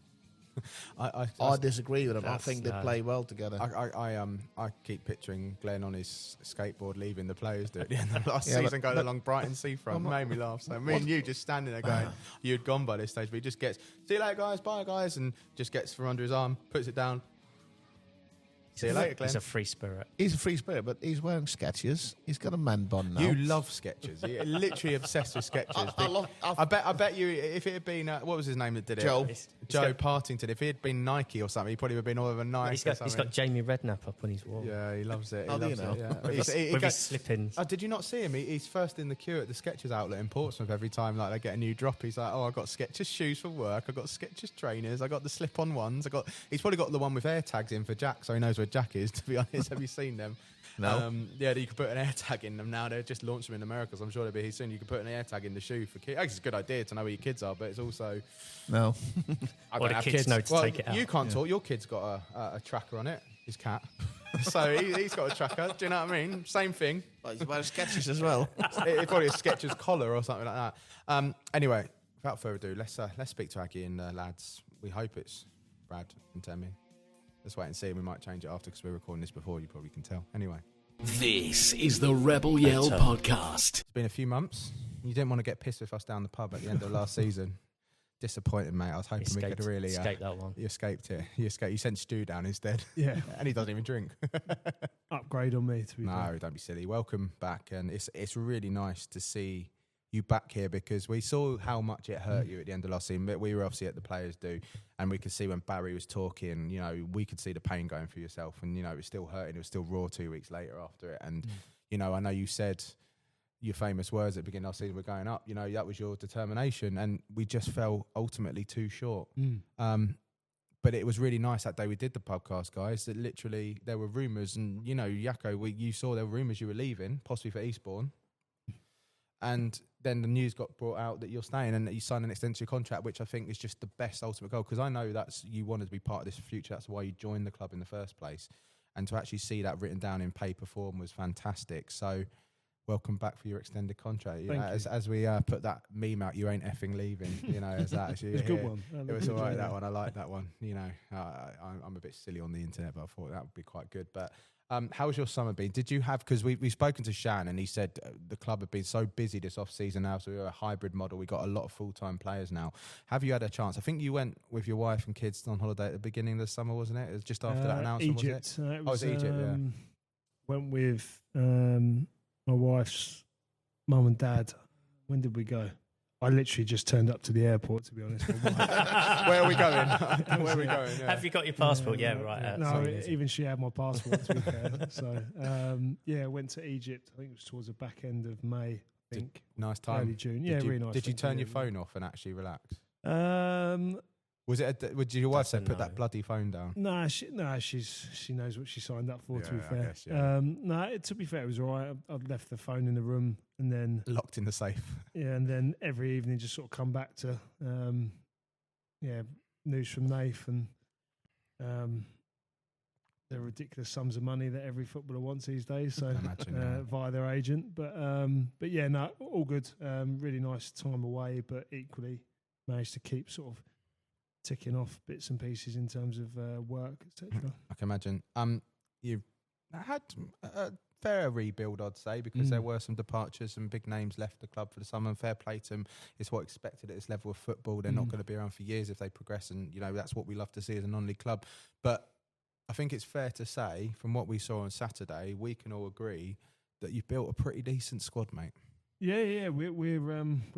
I disagree with him. I think they play well together. I keep picturing Glenn on his skateboard leaving the players at the end of last season, going along Brighton seafront. Made me laugh. So me and you just standing there going, you'd gone by this stage, but he just gets, see you later guys, bye guys, and just gets from under his arm, puts it down. See you later, Glenn. He's a free spirit. He's a free spirit, but he's wearing Skechers. He's got a man bun now. You love Skechers. You're literally obsessed with Skechers. I bet you, if it had been, what was his name that did it? Joe Partington. If he had been Nike or something, he probably would have been all over Nike. He's got Jamie Redknapp up on his wall. Yeah, he loves it. With his slip-ins. Oh, did you not see him? He's first in the queue at the Skechers outlet in Portsmouth every time they get a new drop. He's like, I got Skechers shoes for work. I got Skechers trainers. I got the slip-on ones. He's probably got the one with air tags in for Jack, so he knows where Jack is. To be honest, have you seen them? No. Yeah, you can put an air tag in them now. They've just launched them in America, so I'm sure they'll be here soon. You can put an air tag in the shoe for kids. It's a good idea to know where your kids are, but it's also... No. I don't have kids know to take it out. You can't talk. Your kid's got a tracker on it, his cat. So he's got a tracker. Do you know what I mean? Same thing. Well, he's wearing Skechers as well. It's probably a Skechers collar or something like that. Anyway, without further ado, let's speak to Aggie and lads. We hope it's Brad and Temi. Let's wait and see. We might change it after because we're recording this before. You probably can tell. Anyway. This is the Rebel Yell podcast. It's been a few months. You didn't want to get pissed with us down the pub at the end of last season. Disappointed, mate. I was hoping we could really... escape that one. You escaped it. You sent Stu down instead. Yeah. And he doesn't even drink. Upgrade on me, to be fair. No, don't be silly. Welcome back. And it's really nice to see you back here because we saw how much it hurt you at the end of last season. But we were obviously at the players do, and we could see when Barry was talking, we could see the pain going through yourself, and it was still hurting. It was still raw 2 weeks later after it, and I know you said your famous words at the beginning of the season, we're going up. That was your determination, and we just fell ultimately too short. But it was really nice that day we did the podcast, guys, that literally there were rumours, and Jacco, you saw there were rumours you were leaving, possibly for Eastbourne. And then the news got brought out that you're staying and that you signed an extension contract, which I think is just the best ultimate goal, because I know you wanted to be part of this future. That's why you joined the club in the first place. And to actually see that written down in paper form was fantastic. So welcome back for your extended contract. As we put that meme out, you ain't effing leaving, as that. It's a good one. It was all right, that one. I like that one. I'm a bit silly on the internet, but I thought that would be quite good. But how's your summer been? Did you have, because we've spoken to Shan and he said the club had been so busy this off-season now, so we were a hybrid model. We got a lot of full-time players now. Have you had a chance? I think you went with your wife and kids on holiday at the beginning of the summer, wasn't it? It was just after that announcement, Egypt. was it? Was Egypt, yeah. Went with my wife's mum and dad. When did we go? I literally just turned up to the airport, to be honest. Where are we going? Where are we going? Yeah. Have you got your passport? Yeah, right. No, even she had my passport, to be fair. So, went to Egypt. I think it was towards the back end of May, I think. Nice time. Early June. Really nice. Did you turn your phone off and actually relax? Was it? Did your wife say put that bloody phone down? No, she knows what she signed up for. Yeah, to be fair, I guess, yeah. To be fair, it was all right. I'd left the phone in the room and then locked in the safe. Yeah, and then every evening just sort of come back to news from Nath and the ridiculous sums of money that every footballer wants these days. So via their agent, but yeah, no, all good. Really nice time away, but equally managed to keep sort of ticking off bits and pieces in terms of work, etc. I can imagine. You've had a fair rebuild, I'd say, because there were some departures, some big names left the club for the summer. And fair play to them. It's what expected at this level of football. They're not going to be around for years if they progress, and that's what we love to see as a non-league club. But I think it's fair to say, from what we saw on Saturday, we can all agree that you've built a pretty decent squad, mate. Yeah. We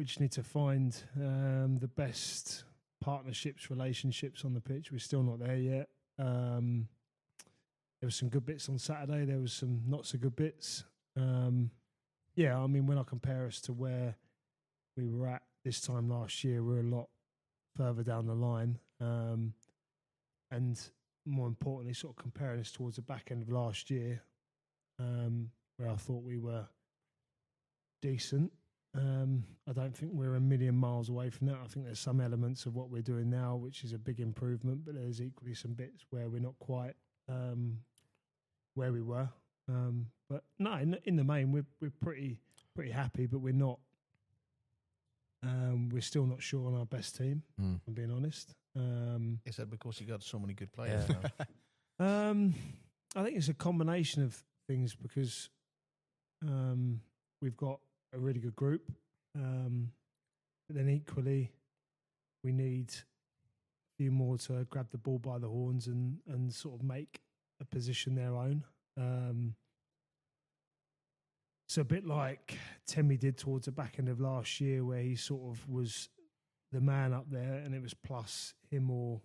just need to find the best partnerships, relationships on the pitch. We're still not there yet. There were some good bits on Saturday. There was some not so good bits. yeah, I mean, when I compare us to where we were at this time last year, we're a lot further down the line. And more importantly, sort of comparing us towards the back end of last year, where I thought we were decent. I don't think we're a million miles away from that. I think there's some elements of what we're doing now, which is a big improvement, but there's equally some bits where we're not quite where we were. But no, in the main, we're pretty happy, but we're not. We're still not sure on our best team. If I'm being honest. Is that because you got so many good players now? I think it's a combination of things because we've got a really good group, but then equally we need a few more to grab the ball by the horns and sort of make a position their own. It's a bit like Temi did towards the back end of last year, where he sort of was the man up there, and it was plus him or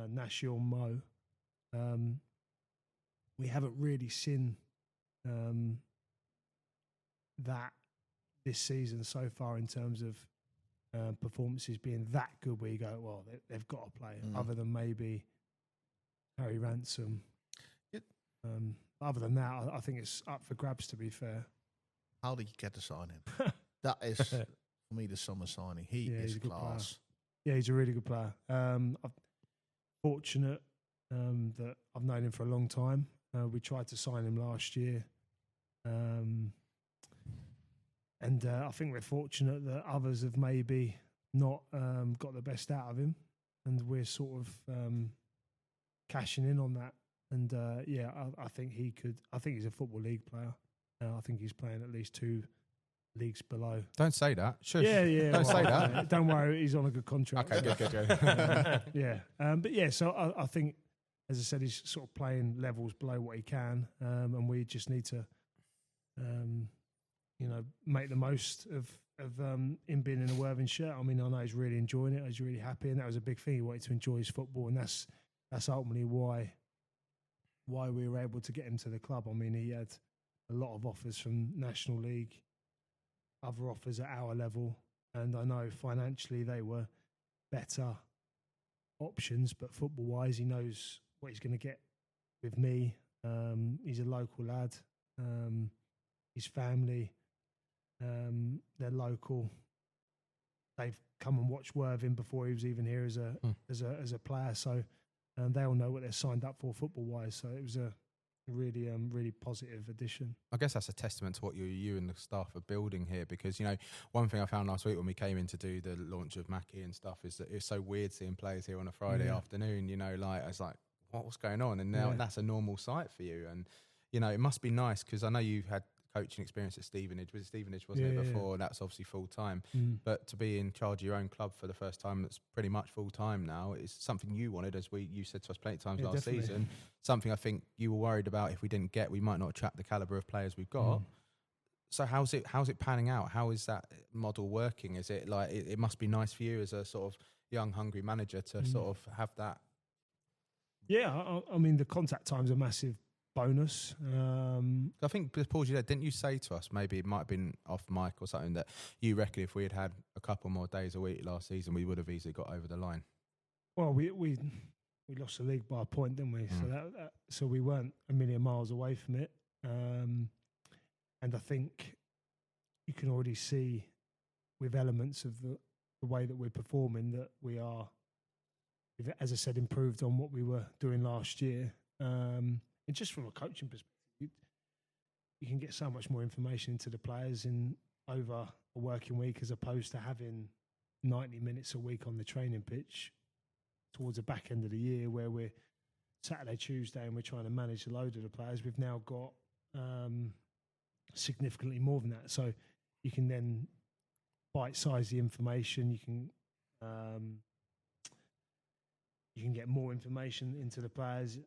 Nashi or Mo. We haven't really seen that this season so far in terms of performances being that good where you go, well, they've got to play, other than maybe Harry Ransom. Other than that, I think it's up for grabs, to be fair. How did you get to sign him? That is, for me, the summer signing. He is class. Yeah, he's a really good player. I'm fortunate that I've known him for a long time. We tried to sign him last year. And I think we're fortunate that others have maybe not got the best out of him. And we're sort of cashing in on that. And I think he could. I think he's a Football League player. I think he's playing at least 2 leagues below. Don't say that. Shush. Yeah. Don't say that. Don't worry, he's on a good contract. Okay, good. Yeah. But yeah, so I think, as I said, he's sort of playing levels below what he can, and we just need to, make the most of him being in a Worthing shirt. I mean, I know he's really enjoying it. He's really happy, and that was a big thing. He wanted to enjoy his football, and that's ultimately why we were able to get him to the club. I mean, he had a lot of offers from National League, other offers at our level, and I know financially they were better options, but football-wise, he knows what he's going to get with me. He's a local lad. His family, they're local. They've come and watched Worthing before he was even here as a player, so they all know what they're signed up for football-wise. So it was a really, really positive addition. I guess that's a testament to what you and the staff are building here, because, one thing I found last week when we came in to do the launch of Mackie and stuff is that it's so weird seeing players here on a Friday afternoon, I was like, what's going on? And now that's a normal sight for you. And, it must be nice, because I know you've had coaching experience at Stevenage. Was it Stevenage, wasn't it, before? Yeah. That's obviously full-time. But to be in charge of your own club for the first time, that's pretty much full-time now, is something you wanted, as you said to us plenty of times last season. Something I think you were worried about if we didn't get, we might not attract the calibre of players we've got. So how's it panning out? How is that model working? Is it like, it must be nice for you as a sort of young, hungry manager to sort of have that? Yeah, I mean, the contact time's a massive bonus. I think, Paul, didn't you say to us, maybe it might have been off mic or something, that you reckon if we had a couple more days a week last season, we would have easily got over the line? Well, we lost the league by a point, didn't we? So we weren't a million miles away from it. And I think you can already see with elements of the way that we're performing that we are, as I said, improved on what we were doing last year. And just from a coaching perspective, you can get so much more information into the players in over a working week, as opposed to having 90 minutes a week on the training pitch towards the back end of the year, where we're Saturday, Tuesday, and we're trying to manage a load of the players. We've now got significantly more than that. So you can then bite-size the information. You can get more information into the players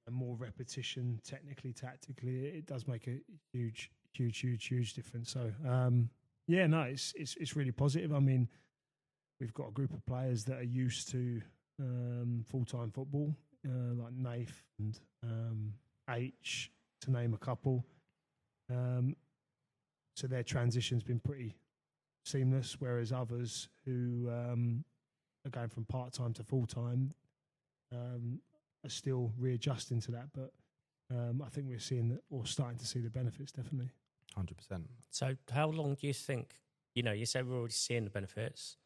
and more repetition, technically, tactically. It does make a huge difference. So, it's really positive. I mean, we've got a group of players that are used to full-time football, like Nath and H, to name a couple. so their transition's been pretty seamless, whereas others who are going from part-time to full-time are still readjusting to that. But I think we're seeing that, or starting to see the benefits, definitely. 100%. So how long do you think, you say we're already seeing the benefits.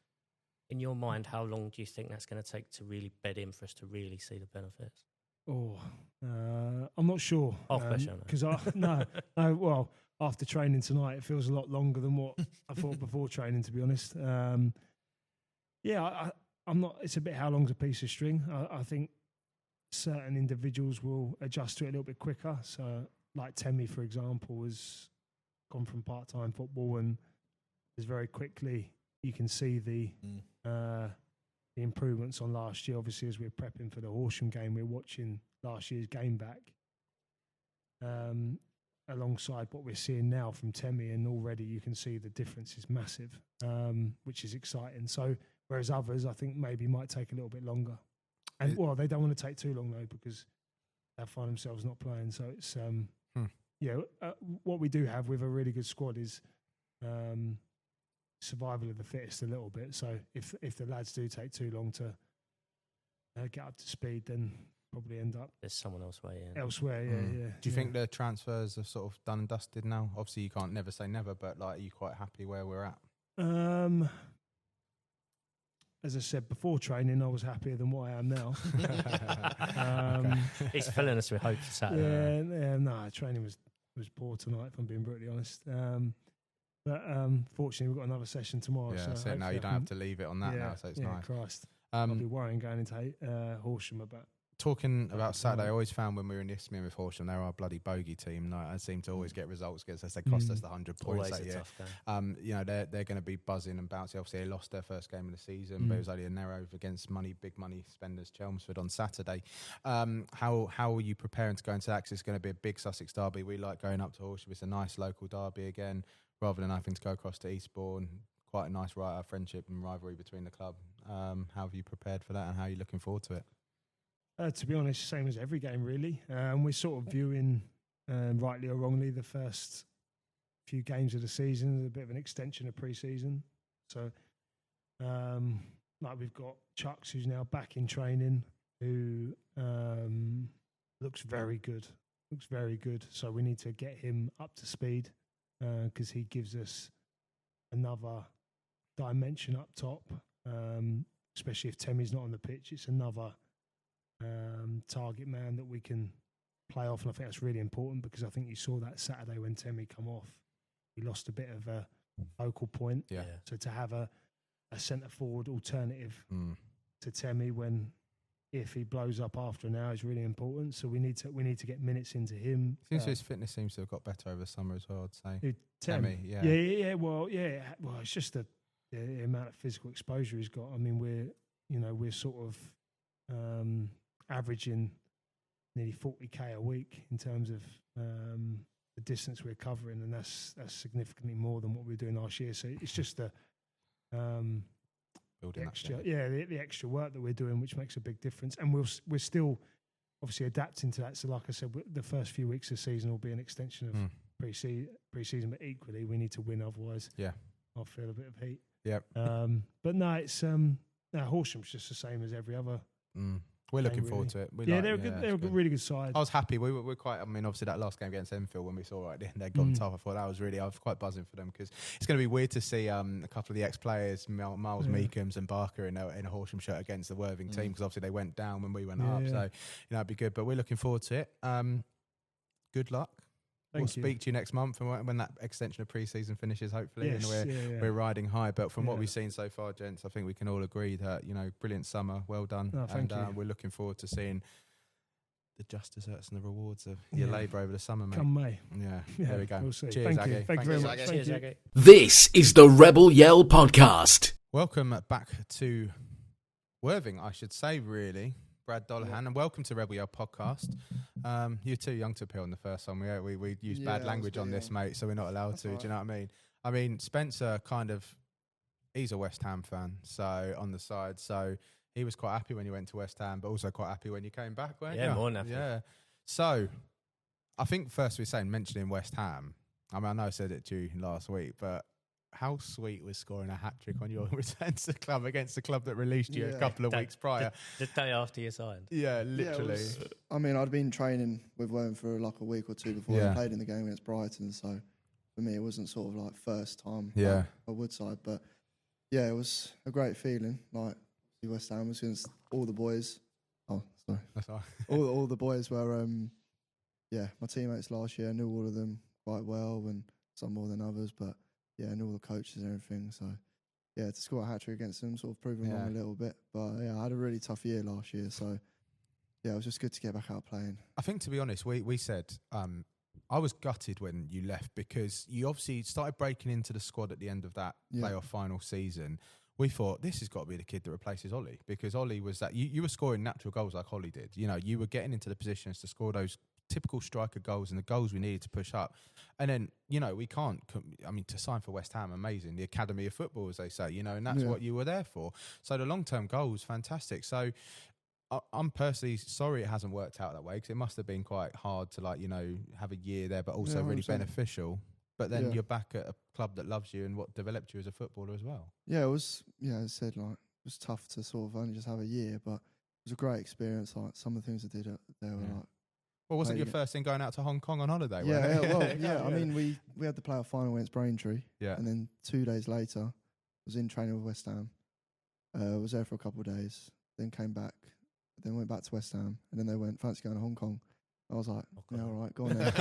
In your mind, how long do you think that's going to take to really bed in for us to really see the benefits? Oh, I'm not sure. Because well, after training tonight, it feels a lot longer than what I thought before training, to be honest. I'm not. It's a bit how long's a piece of string. I think certain individuals will adjust to it a little bit quicker. So, like Temi, for example, has gone from part-time football and is very quickly. You can see the improvements on last year. Obviously, as we're prepping for the Horsham game, we're watching last year's game back alongside what we're seeing now from Temi, and already you can see the difference is massive, which is exciting. So, whereas others, I think, maybe might take a little bit longer. And, they don't want to take too long, though, because they'll find themselves not playing. So, it's, what we do have with a really good squad is survival of the fittest a little bit. So if the lads do take too long to get up to speed, then probably end up there's someone else way in. elsewhere. Do you think the transfers are sort of done and dusted now? Obviously, you can't never say never, but like, are you quite happy where we're at? As I said before training, I was happier than what I am now. He's filling us with hope for Saturday. Training was poor tonight, if I'm being brutally honest. But fortunately, we've got another session tomorrow. Yeah, so now you don't have to leave it on that now, so it's nice. Christ. I'll be worrying going into Horsham about. Talking about Saturday, I always found when we were in Isthmian with Horsham, they're our bloody bogey team. I seem to always get results against us. They cost us the 100 points that year. They're going to be buzzing and bouncing. Obviously, they lost their first game of the season, but it was only a narrow against big money spenders Chelmsford on Saturday. How are you preparing to go into that? 'Cause it's going to be a big Sussex derby. We like going up to Horsham. It's a nice local derby again, rather than having to go across to Eastbourne. Quite a nice friendship and rivalry between the club. How have you prepared for that, and how are you looking forward to it? To be honest, same as every game, really. We're sort of viewing, rightly or wrongly, the first few games of the season as a bit of an extension of pre-season. So, we've got Chucks, who's now back in training, who looks very good. So we need to get him up to speed because he gives us another dimension up top, especially if Temi's not on the pitch. It's another target man that we can play off, and I think that's really important because I think you saw that Saturday when Temi come off, he lost a bit of a focal point. Yeah. So to have a centre forward alternative to Temi if he blows up after an hour is really important. So we need to get minutes into him. Seems his fitness seems to have got better over the summer as well, I'd say. Temi, yeah. Well, it's just the amount of physical exposure he's got. I mean, we're sort of averaging nearly 40k a week in terms of the distance we're covering, and that's significantly more than what we were doing last year. So it's just the extra work that we're doing, which makes a big difference. And we're still obviously adapting to that. So, like I said, the first few weeks of the season will be an extension of pre-season, but equally we need to win, otherwise I'll feel a bit of heat. Yeah. But no, it's Horsham's just the same as every other. We're looking forward to it. They're a really good side. I was happy. We're quite. I mean, obviously that last game against Enfield when we saw right then they'd gone tough. I was quite buzzing for them because it's going to be weird to see a couple of the ex-players, Miles Meekums and Barker, in a Horsham shirt against the Worthing team, because obviously they went down when we went up. Yeah. So it'd be good. But we're looking forward to it. Good luck. We'll speak to you next month when that extension of pre-season finishes, hopefully. Yes, and we're riding high. But from what we've seen so far, gents, I think we can all agree that, brilliant summer, well done. Thank you. We're looking forward to seeing the just desserts and the rewards of your labour over the summer, mate. Come May. Yeah, there we go. We'll see. Cheers, Thank you. Thank you very much. Cheers, Aggie. This is the Rebel Yell podcast. Welcome back to Worthing, I should say, really. Brad Dolaghan, and welcome to Rebel Yell podcast. You're too young to appeal on the first one. We use bad language on this, mate, so we're not allowed to. Right. Do you know what I mean? I mean, Spencer he's a West Ham fan, so on the side. So he was quite happy when you went to West Ham, but also quite happy when you came back, weren't you? Yeah, more than happy. Yeah. So I think first mentioning West Ham, I mean, I know I said it to you last week, but how sweet was scoring a hat-trick on your return to the club against the club that released you a couple of weeks prior? The day after you signed. Yeah, literally. I mean, I'd been training with Worthing for like a week or two before I played in the game against Brighton, so for me it wasn't sort of like first time at Woodside, but yeah, it was a great feeling. Like West Ham was against all the boys. Oh, sorry. That's all right. all the boys were, my teammates last year. I knew all of them quite well, and some more than others, but yeah, I knew all the coaches and everything. So yeah, to score a hat-trick against them, sort of proving wrong a little bit. But yeah, I had a really tough year last year, so yeah, it was just good to get back out playing. I think, to be honest, we said I was gutted when you left because you obviously started breaking into the squad at the end of that playoff final season. We thought this has got to be the kid that replaces Ollie, because Ollie was that you were scoring natural goals like Ollie did. You know, you were getting into the positions to score those typical striker goals and the goals we needed to push up. And then, you know, we can't, I mean, to sign for West Ham, amazing. The Academy of Football, as they say, you know, and that's what you were there for. So the long-term goal was fantastic. So I'm personally sorry it hasn't worked out that way, because it must have been quite hard to, like, you know, have a year there, but also really beneficial. But then you're back at a club that loves you and what developed you as a footballer as well. Yeah, it was, as I said, like, it was tough to sort of only just have a year, but it was a great experience. Like, some of the things I did there were like, well, wasn't your first thing going out to Hong Kong on holiday? I mean, we had the playoff final against Braintree, and then 2 days later, I was in training with West Ham. Was there for a couple of days, then came back, then went back to West Ham, and then they went, fancy going to Hong Kong. I was like, all right, go on then.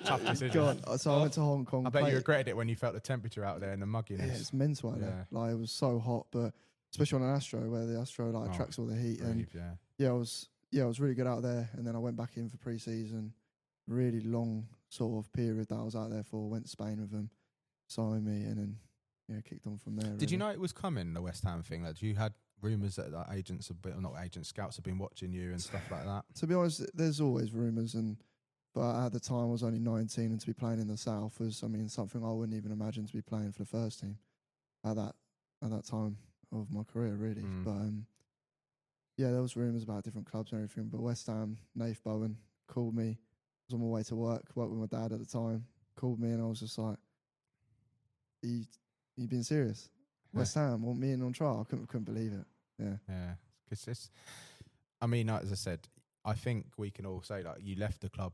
Tough decision. Go on. So I went to Hong Kong. I bet you regretted it when you felt the temperature out there and the mugginess. Yeah, it's mental out there. Like, it was so hot, but especially on an Astro, where the Astro attracts all the heat. I was really good out there, and then I went back in for pre-season. Really long sort of period that I was out there for. Went to Spain with them, signed me, and then kicked on from there. Did you know it was coming, the West Ham thing? Like, you had rumours that scouts have been watching you and stuff like that? To be honest, there's always rumours, but at the time I was only 19, and to be playing in the South was, I mean, something I wouldn't even imagine to be playing for the first team at that time of my career, really. But there was rumours about different clubs and everything. But West Ham, Nath Bowen called me. I was on my way to work with my dad at the time. Called me, and I was just like, "You being serious? West Ham want me in on trial?" I couldn't believe it. Yeah. Because I mean, as I said, I think we can all say, like, you left the club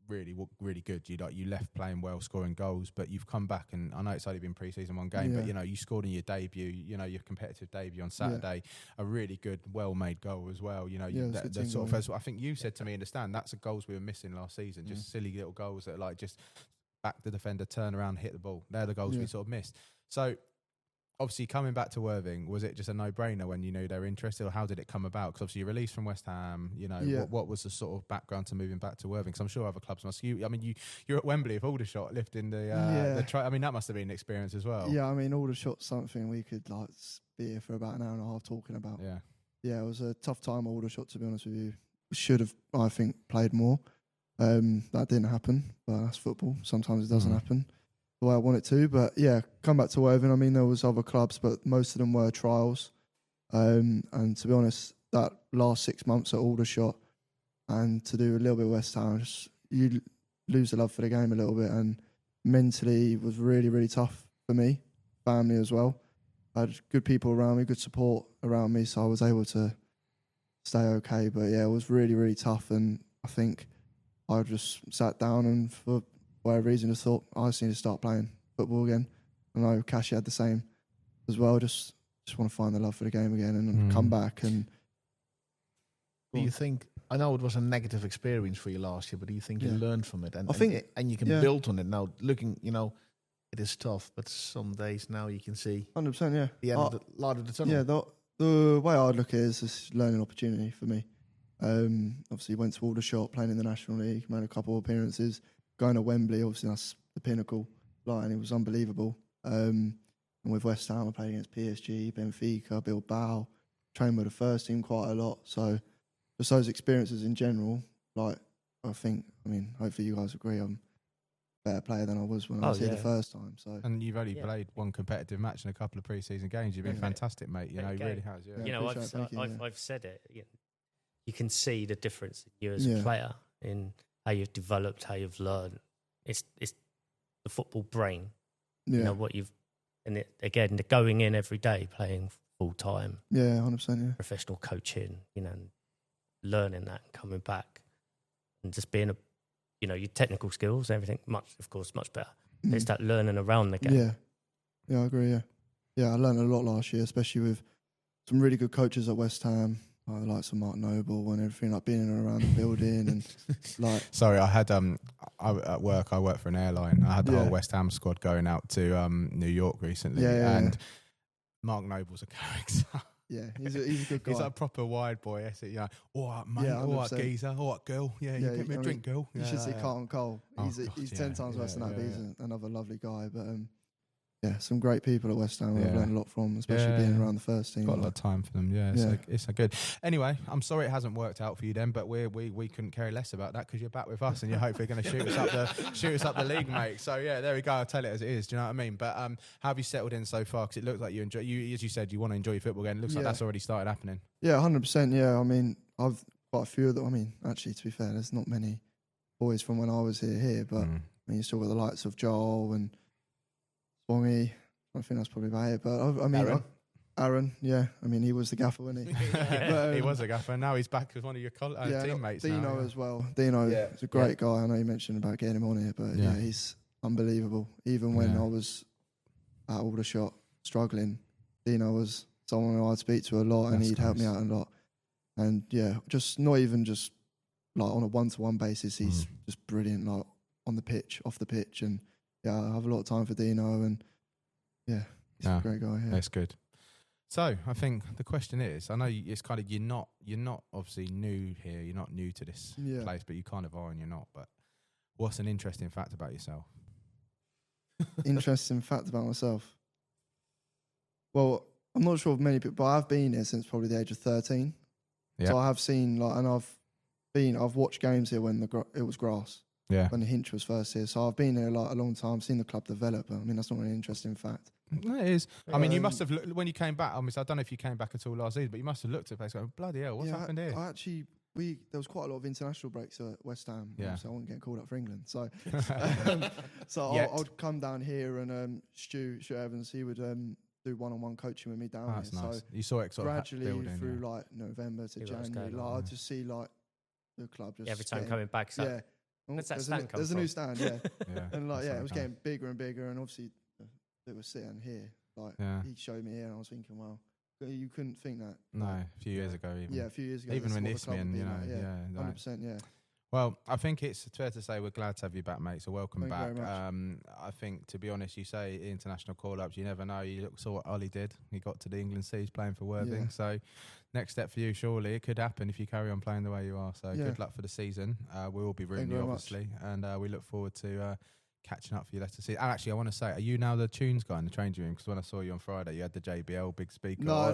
really good. You left playing well, scoring goals, but you've come back, and I know it's only been pre-season one game, but you know, you scored in your debut, you know, your competitive debut on Saturday, a really good, well-made goal as well. You know, the sort of, I think you said to me in the stand, that's the goals we were missing last season, just silly little goals that, like, just back the defender, turn around, hit the ball. They're the goals we sort of missed. So obviously, coming back to Worthing, was it just a no-brainer when you knew they were interested, or how did it come about? Because obviously, you released from West Ham. You know, what was the sort of background to moving back to Worthing? Because I'm sure other clubs must. You're at Wembley with Aldershot lifting the try. I mean, that must have been an experience as well. Yeah, I mean, Aldershot's something we could like be here for about an hour and a half talking about. Yeah, it was a tough time at Aldershot, to be honest with you. Should have, I think, played more. That didn't happen, but that's football. Sometimes it doesn't happen the way I want it to. But yeah, come back to Worthing. I mean, there was other clubs, but most of them were trials. And to be honest, that last 6 months at Aldershot and to do a little bit of West Ham, you lose the love for the game a little bit. And mentally, it was really, really tough for me, family as well. I had good people around me, good support around me, so I was able to stay okay. But yeah, it was really, really tough. And I think I just sat down and for whatever reason, I thought I just need to start playing football again. I know Cashy had the same as well. Just want to find the love for the game again and come back. And do you think? I know it was a negative experience for you last year, but do you think you learned from it? And I think, and you can build on it now. Looking, you know, it is tough, but some days now you can see 100%. Yeah, the end of the light of the tunnel. Yeah, the way I'd look at it is this learning opportunity for me. Obviously, went to Aldershot, playing in the National League, made a couple of appearances. Going to Wembley, obviously that's the pinnacle, and it was unbelievable. And with West Ham, I played against PSG, Benfica, Bilbao, trained with the first team quite a lot. So just those experiences in general, like, I mean, hopefully you guys agree, I'm a better player than I was when I was here the first time. So, and you've only played one competitive match in a couple of pre-season games. You've been fantastic, mate. You know, he really has. Yeah. You know, I've said it. You can see the difference in you as a player in how you've developed, how you've learned. It's the football brain. Yeah. You know what you've, and again, the going in every day, playing full time. Yeah, 100%. Yeah, professional coaching. You know, and learning that and coming back, and just being your technical skills, everything much better. It's that learning around the game. Yeah, I agree. Yeah, I learned a lot last year, especially with some really good coaches at West Ham. Like the likes of Mark Noble and everything, like being around the building and like. Sorry, I had at work. I work for an airline. I had the whole West Ham squad going out to New York recently, and Mark Noble's a character. Yeah, he's a good guy. He's like a proper wide boy. All right, mate. All right, geezer. All right, girl. Yeah, you get me a drink, girl. You should see Carlton Cole. He's 10 times worse than that, but he's another lovely guy. But some great people at West Ham I've learned a lot from, especially being around the first team. Got a lot of time for them, it's so good. Anyway, I'm sorry it hasn't worked out for you then, but we couldn't care less about that because you're back with us and you're hopefully going to shoot us up the league, mate. So yeah, there we go. I'll tell it as it is. Do you know what I mean? But how have you settled in so far? Because it looks like you enjoy. As you said, you want to enjoy your football game. It looks like that's already started happening. Yeah, 100%. Yeah, I mean, I've got a few of them. I mean, actually, to be fair, there's not many boys from when I was here, but I mean, you still got the likes of Joel and Swangy. I think that's probably about it. But I mean, Aaron, I mean, he was the gaffer, wasn't he? But, he was a gaffer. Now he's back as one of your teammates. Dino as well. Dino is a great guy. I know you mentioned about getting him on here, but he's unbelievable. Even when I was at Aldershot struggling, Dino was someone who I'd speak to a lot, and he'd help me out a lot. And just not even just like on a one-to-one basis, he's just brilliant, like on the pitch, off the pitch, and I have a lot of time for Dino and. Yeah, he's a great guy. Yeah. That's good. So I think the question is, I know it's kind of you're not obviously new here. You're not new to this place, but you kind of are and you're not. But what's an interesting fact about yourself? Interesting fact about myself. Well, I'm not sure of many people, but I've been here since probably the age of 13. Yeah. So I have seen and I've watched games here when it was grass. Yeah. When the Hinch was first here. So I've been here like a long time, seen the club develop. I mean, that's not an interesting fact. No, it is. I mean, you must have looked when you came back. I mean, I don't know if you came back at all last season, but you must have looked at the place going, bloody hell, what's happened here? There was quite a lot of international breaks at West Ham. Yeah. So I wasn't getting called up for England. So I'd come down here and Stu Evans, he would do one-on-one coaching with me down That's here. nice. So you saw it sort gradually of building, through like November to January, I'd just see like the club just every time coming back. So there's a new stand, and it was getting bigger and bigger, and obviously it was sitting here. Like he showed me here, and I was thinking, wow, you couldn't think that. No, a few years ago, even. Yeah, a few years ago. Even when Ismian, 100%, yeah. Well, I think it's fair to say we're glad to have you back, mate. So welcome Thank back. you very much. I think, to be honest, you say international call-ups, you never know. You saw what Ollie did. He got to the England Seas playing for Worthing. Yeah. So next step for you, surely. It could happen if you carry on playing the way you are. So good luck for the season. We will be rooting you, obviously. And we look forward to catching up for you. Let's see. And actually, I want to say, are you now the tunes guy in the changing room? Because when I saw you on Friday, you had the JBL big speaker. No.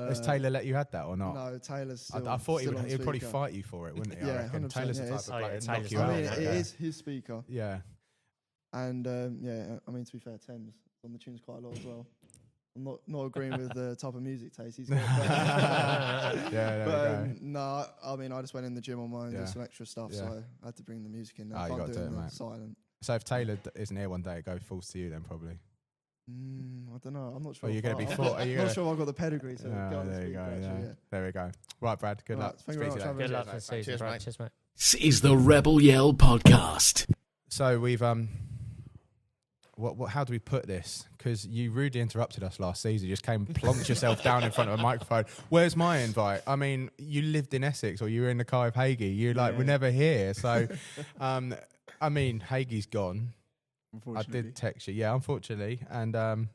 Has Taylor let you have that or not? No, Taylor's still I thought still he would probably fight you for it, wouldn't he? Yeah, I reckon. 100%, Taylor's the type of player to knock you I out. mean, it is his speaker. Yeah. And I mean, to be fair, Thames on the tunes quite a lot as well. I'm not agreeing with the type of music taste he's got. No, I mean, I just went in the gym on my own, did some extra stuff, so I had to bring the music in. You got to do it, mate. Silent. So if Taylor isn't here one day, it goes falls to you then probably. I don't know. I'm not sure. Are you going to be fought? I'm not sure I've got the pedigree to go on there the you go. actually, There we go. Right, Brad. Good luck. Thank you very much. Good luck for the season, Brad. Cheers, mate. This is the Rebel Yell podcast. So we've how do we put this? Because you rudely interrupted us last season. You just came, plonked yourself down in front of a microphone. Where's my invite? I mean, you lived in Essex or you were in the car with Hagee. You're like, we're never here. So, I mean, Hagee's gone. I did text you. Yeah, unfortunately. And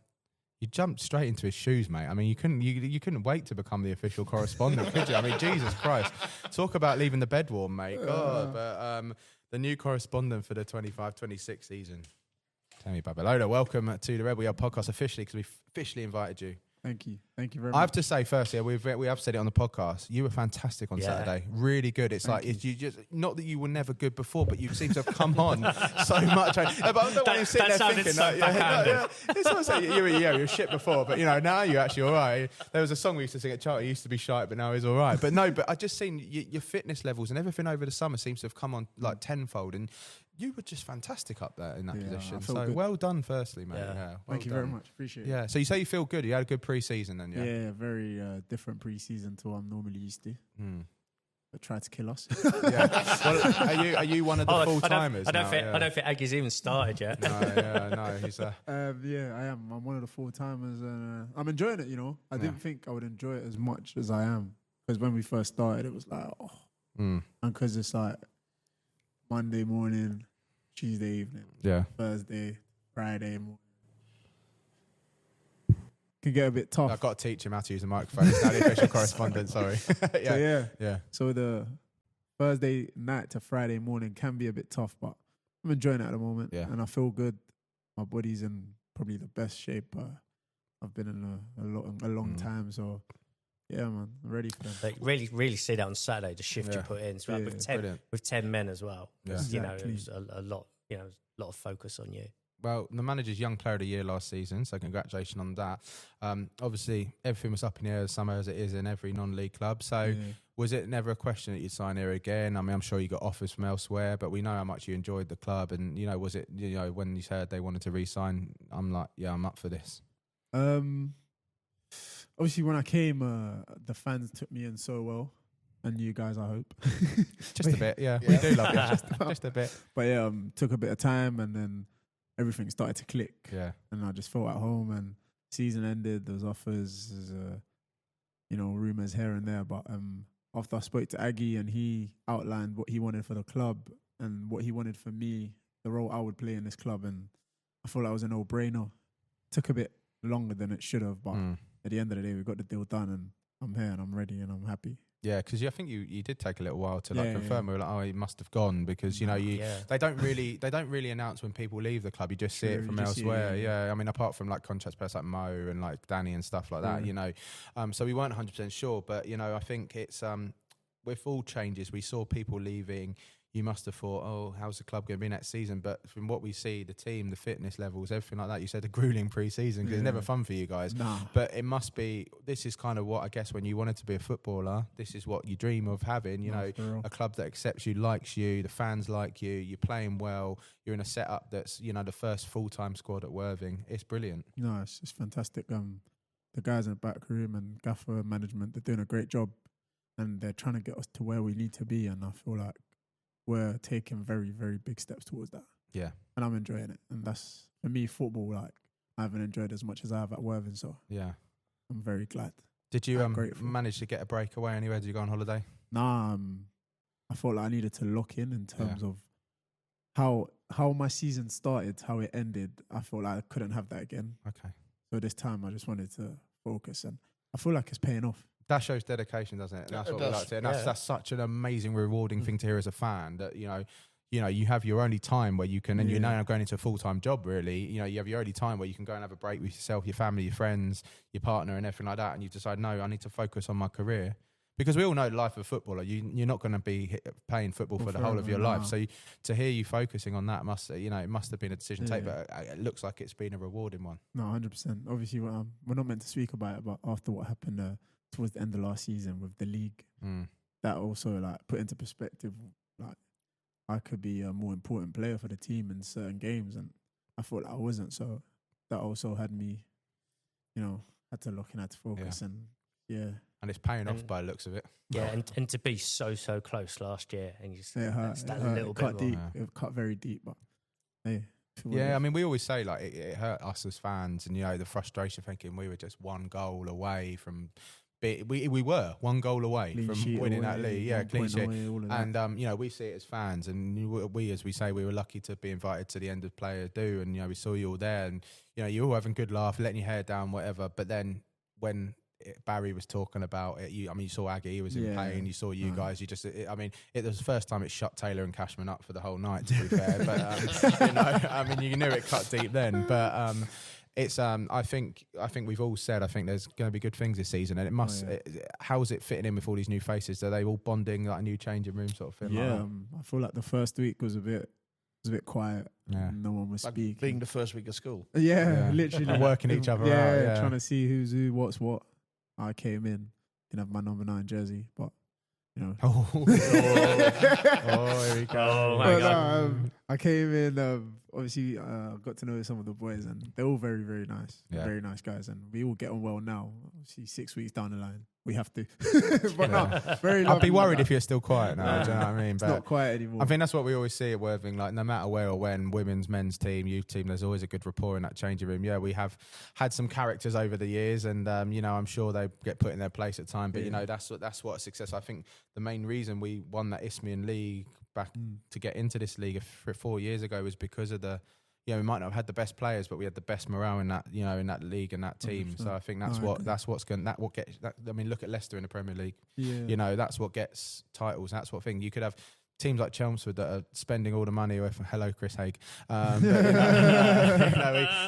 you jumped straight into his shoes, mate. I mean, you couldn't wait to become the official correspondent, could you? I mean, Jesus Christ. Talk about leaving the bed warm, mate. God, but the new correspondent for the 25-26 season. Temi Babalola, welcome to the Rebel Yell podcast officially, because we officially invited you. Thank you very much. I have to say, firstly, we have said it on the podcast. You were fantastic on Saturday, really good. It's you just not that you were never good before, but you seem to have come on so much. But I don't want to sit there thinking that. It's also you were shit before, but now you're actually all right. There was a song we used to sing at Charter. He used to be shy, but now he's all right. But I just seen your fitness levels and everything over the summer seems to have come on like tenfold, and you were just fantastic up there in that position. I felt So good. well done, firstly, mate. Yeah. Well Thank you done. very much. Appreciate it. Yeah. So you say you feel good. You had a good pre-season then, yeah? Yeah, very different pre-season to what I'm normally used to. But tried to kill us. Yeah. Well, are you one of the full timers? I don't think Aggie's even started yet. No. He's yeah, I am. I'm one of the full timers, and I'm enjoying it. You know, I didn't think I would enjoy it as much as I am, because when we first started, it was like, and because it's like Monday morning, Tuesday evening, Thursday, Friday morning. Can get a bit tough. I've got to teach him how to use the microphone. He's now the official correspondent, sorry. So the Thursday night to Friday morning can be a bit tough, but I'm enjoying it at the moment. Yeah. And I feel good. My body's in probably the best shape I've been in a long time. So, yeah, man, I'm ready for them. Like really see that on Saturday, the shift you put in. So with 10 men as well. Yeah. You know, it was a lot, you know, a lot of focus on you. Well, the manager's Young Player of the Year last season, so congratulations on that. Obviously, everything was up in the air this summer, as it is in every non-league club. So was it never a question that you'd sign here again? I mean, I'm sure you got offers from elsewhere, but we know how much you enjoyed the club. And, you know, was it, you know, when you heard they wanted to re-sign, I'm like, yeah, I'm up for this. Obviously, when I came, the fans took me in so well. And you guys, I hope. Just a bit, yeah. We do love you, just a bit. But yeah, took a bit of time, and then everything started to click. Yeah. And I just felt at home, and season ended, there was offers, you know, rumours here and there. But after I spoke to Aggie and he outlined what he wanted for the club and what he wanted for me, the role I would play in this club, and I thought that was a no-brainer. Took a bit longer than it should have, but at the end of the day, we got the deal done, and I'm here and I'm ready and I'm happy. Yeah, because I think you did take a little while to confirm. We were like, oh, he must have gone, because you know they don't really announce when people leave the club. You just see it from elsewhere. I mean, apart from like contract players like Mo and like Danny and stuff like that, you know. So we weren't 100% sure, but you know, I think it's with all changes, we saw people leaving. You must have thought, oh, how's the club going to be next season? But from what we see, the team, the fitness levels, everything like that, you said a grueling pre-season, because it's never fun for you guys. Nah. But it must be, this is kind of what, I guess, when you wanted to be a footballer, this is what you dream of having, you know, a club that accepts you, likes you, the fans like you, you're playing well, you're in a setup that's, you know, the first full-time squad at Worthing. It's brilliant. No, it's fantastic. The guys in the back room and gaffer management, they're doing a great job, and they're trying to get us to where we need to be, and I feel like we're taking very, very big steps towards that. Yeah. And I'm enjoying it. And that's, for me, football, like, I haven't enjoyed as much as I have at Worthing, so yeah, I'm very glad. Did you manage to get a break away anywhere? Did you go on holiday? Nah, I felt like I needed to lock in terms of how my season started, how it ended. I felt like I couldn't have that again. Okay. So this time I just wanted to focus, and I feel like it's paying off. That shows dedication, doesn't it? And that's what we like to hear. And that's such an amazing, rewarding thing to hear as a fan, that, you know, you have your only time where you can, and you're now going into a full-time job, really. You know, you have your only time where you can go and have a break with yourself, your family, your friends, your partner, and everything like that. And you decide, no, I need to focus on my career. Because we all know the life of a footballer, you're not going to be playing football for the whole of your life. So to hear you focusing on that it must have been a decision to take, but it looks like it's been a rewarding one. No, 100%. Obviously, we're not meant to speak about it, but after what happened towards the end of last season with the league, that also like put into perspective, like I could be a more important player for the team in certain games, and I thought I wasn't. So that also had me, you know, had to lock in, had to focus, and and it's paying off by the looks of it. Yeah, and to be so close last year, and you just that little cut bit deep, more. it cut very deep, but hey. Yeah, I mean, we always say like it hurt us as fans, and you know, the frustration, thinking we were just one goal away from. We were one goal away from winning that league. Yeah, clean sheet. And, you know, we see it as fans, and we, as we say, we were lucky to be invited to the end of Players Do, and, you know, we saw you all there, and, you know, you all having a good laugh, letting your hair down, whatever. But then when Barry was talking about it, you saw Aggie, he was in pain, you saw you guys, you just, it was the first time it shut Taylor and Cashman up for the whole night, to be fair. But, you know, I mean, you knew it cut deep then, but... It's I think we've all said I think there's going to be good things this season, and it must. How's it fitting in with all these new faces? Are they all bonding, like a new changing room sort of thing? Yeah, I feel like the first week was a bit quiet. Yeah, no one was speaking. Being the first week of school. Yeah. Literally and working each other out. Trying to see who's who, what's what. I came in, didn't have my number 9 jersey, but you know. Oh, here we go. Oh my God. I came in, obviously, got to know some of the boys, and they're all very, very nice. Yeah. Very nice guys, and we all get on well now. Obviously, 6 weeks down the line, we have to. But no, very I'd be lovely worried like if you're still quiet now. Do you know what I mean? It's not quiet anymore. I think that's what we always see at Worthing. Like, no matter where or when, women's, men's team, youth team, there's always a good rapport in that changing room. Yeah, we have had some characters over the years, and I'm sure they get put in their place at time. But that's what success. I think the main reason we won that Isthmian League back to get into this league 4 years ago was because of we might not have had the best players, but we had the best morale in that, in that league and that team. 100%. So I think look at Leicester in the Premier League. Yeah. That's what gets titles. That's what thing. You could have teams like Chelmsford that are spending all the money. Hello, Chris Haig.